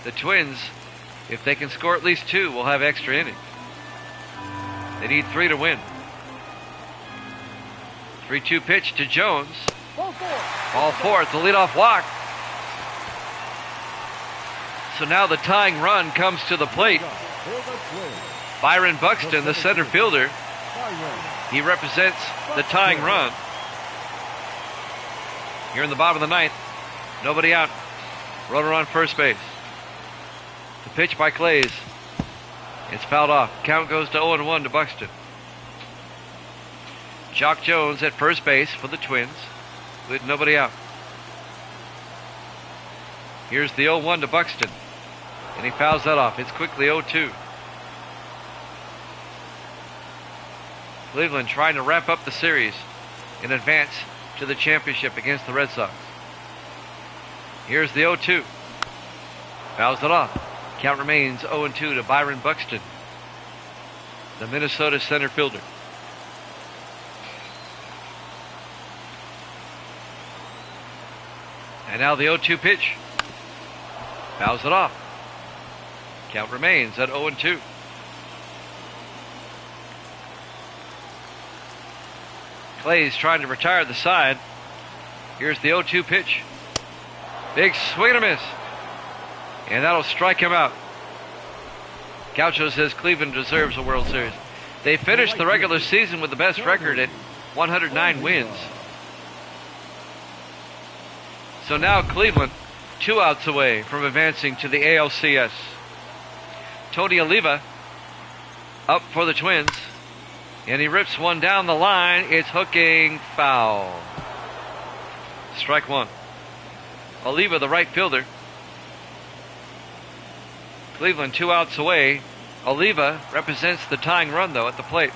The Twins, if they can score at least 2, will have extra innings. They need 3 to win. 3-2 pitch to Jones. Ball 4, it's a leadoff walk. So now the tying run comes to the plate. Byron Buxton, the center fielder, he represents the tying run. Here in the bottom of the 9th, nobody out. Runner on first base. The pitch by Clays. It's fouled off. Count goes to 0-1 to Buxton. Jock Jones at first base for the Twins with nobody out. Here's the 0-1 to Buxton. And he fouls that off. It's quickly 0-2. Cleveland trying to wrap up the series in advance to the championship against the Red Sox. Here's the 0-2. Fouls it off. Count remains 0-2 to Byron Buxton, the Minnesota center fielder. And now the 0-2 pitch. Fouls it off. Count remains at 0-2. Clays trying to retire the side. Here's the 0-2 pitch. Big swing and a miss. And that'll strike him out. Gaucho says Cleveland deserves a World Series. They finished the regular season with the best record at 109 wins. So now Cleveland 2 outs away from advancing to the ALCS. Tony Oliva up for the Twins. And he rips one down the line. It's hooking foul. Strike 1. Oliva, the right fielder. Cleveland 2 outs away. Oliva represents the tying run, though, at the plate.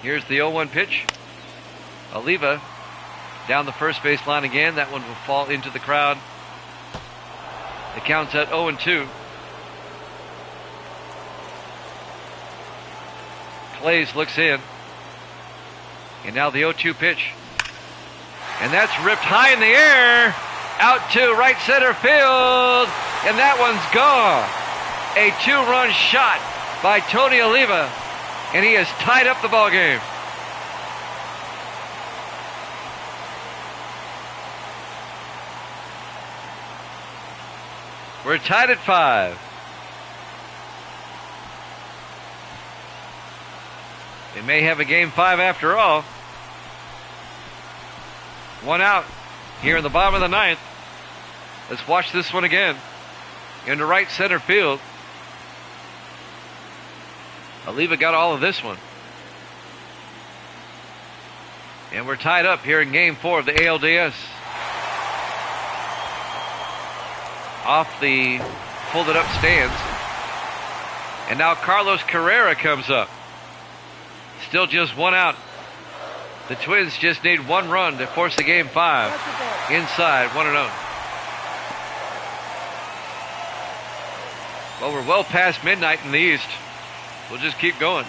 Here's the 0-1 pitch. Oliva down the first base line again. That one will fall into the crowd. The count's at 0-2. Clays looks in. And now the 0-2 pitch. And that's ripped high in the air. Out to right center field. And that one's gone. A 2-run shot by Tony Oliva. And he has tied up the ball game. We're tied at 5. They may have a game 5 after all. 1 out here in the bottom of the 9th. Let's watch this one again. Into right center field. Oliva got all of this one. And we're tied up here in Game 4 of the ALDS. Off the folded up stands. And now Carlos Carrera comes up. Still just one out. The Twins just need one run to force the Game 5. Inside, 1-0. Well, we're well past midnight in the East. We'll just keep going.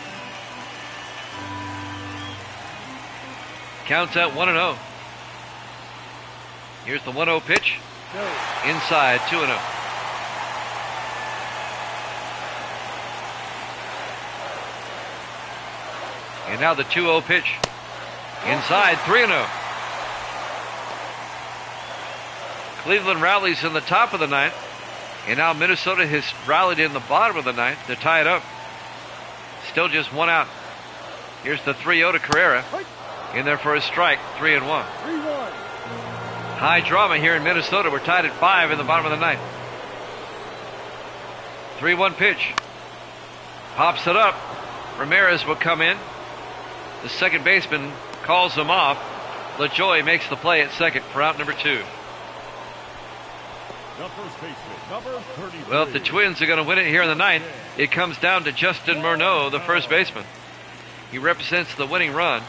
Counts out 1-0. Here's the 1-0 pitch. Inside, 2-0. And now the 2-0 pitch. Inside, 3-0. Cleveland rallies in the top of the ninth. And now Minnesota has rallied in the bottom of the ninth to tie it up. Still just one out. Here's the 3-0 to Carrera. In there for a strike, 3-1. High drama here in Minnesota. We're tied at 5 in the bottom of the ninth. 3-1 pitch. Pops it up. Ramirez will come in. The second baseman calls him off. LaJoie makes the play at second for out number 2. The first baseman, number 33. Well, if the Twins are going to win it here in the ninth, it comes down to Justin Murnau, the first baseman. He represents the winning run.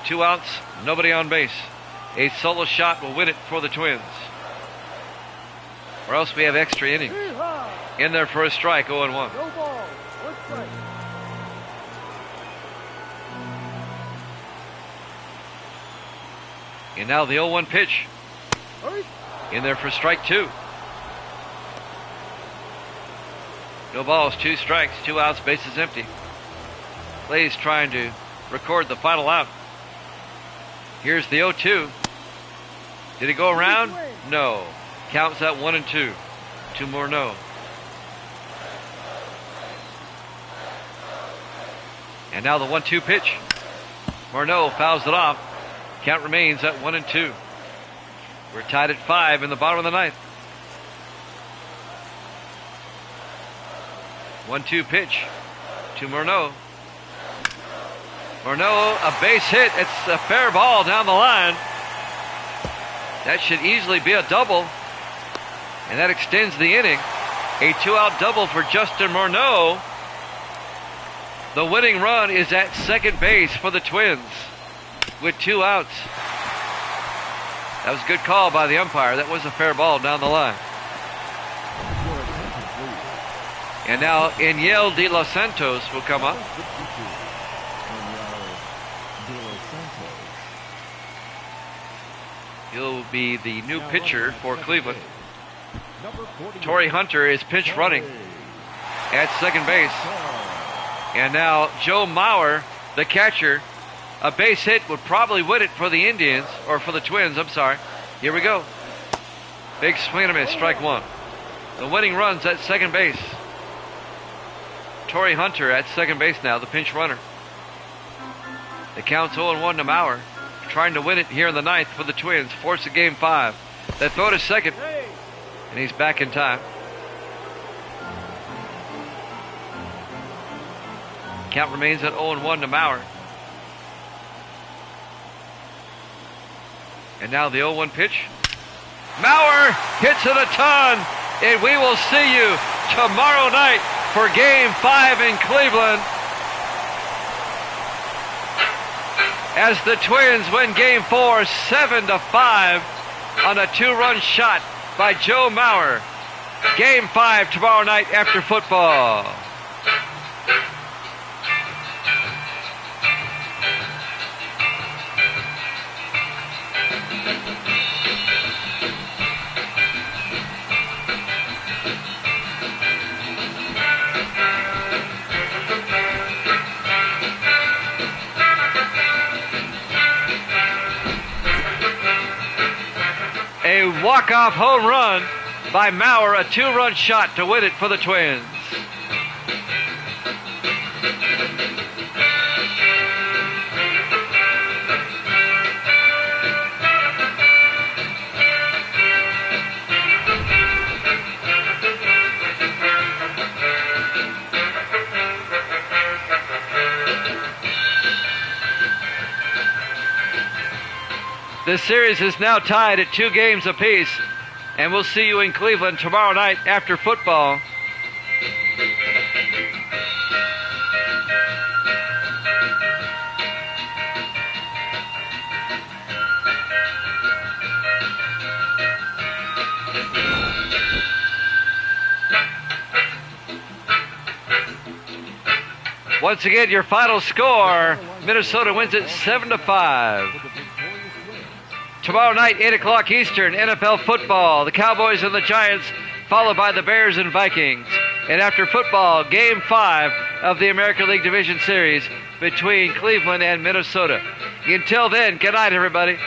2 outs, nobody on base. A solo shot will win it for the Twins. Or else we have extra innings. In there for a strike, 0-1. No ball. 1 strike. And now the 0-1 pitch. In there for strike 2. No balls, 2 strikes, 2 outs, bases empty. Clay's trying to record the final out. Here's the 0-2. Did he go around? No. Counts at 1-2 to Murnau. And now the 1-2 pitch. Murnau fouls it off. Count remains at 1-2. We're tied at 5 in the bottom of the ninth. 1-2 pitch to Murnau. Murnau, a base hit. It's a fair ball down the line. That should easily be a double. And that extends the inning. A 2-out double for Justin Murnau. The winning run is at second base for the Twins with 2 outs. That was a good call by the umpire. That was a fair ball down the line. And now Eniel De Los Santos will come up. He'll be the new pitcher for Cleveland. Torrey Hunter is pinch running at second base. And now Joe Mauer, the catcher. A base hit would probably win it for the Indians, or for the Twins, I'm sorry. Here we go. Big swing and a miss, strike 1. The winning run's at second base. Torrey Hunter at second base now, the pinch runner. The count's 0-1 to Mauer. Trying to win it here in the ninth for the Twins. Force a Game 5. They throw to second. And he's back in time. Count remains at 0-1 to Mauer. And now the 0-1 pitch. Mauer hits it a ton. And we will see you tomorrow night for Game 5 in Cleveland. As the Twins win Game 4 7-5 on a 2-run shot by Joe Mauer. Game 5 tomorrow night after football. A walk-off home run by Mauer, a 2-run shot to win it for the Twins. The series is now tied at 2 games apiece, and we'll see you in Cleveland tomorrow night after football. Once again, your final score, Minnesota wins it 7-5. Tomorrow night, 8 o'clock Eastern, NFL football. The Cowboys and the Giants, followed by the Bears and Vikings. And after football, Game 5 of the American League Division Series between Cleveland and Minnesota. Until then, good night, everybody.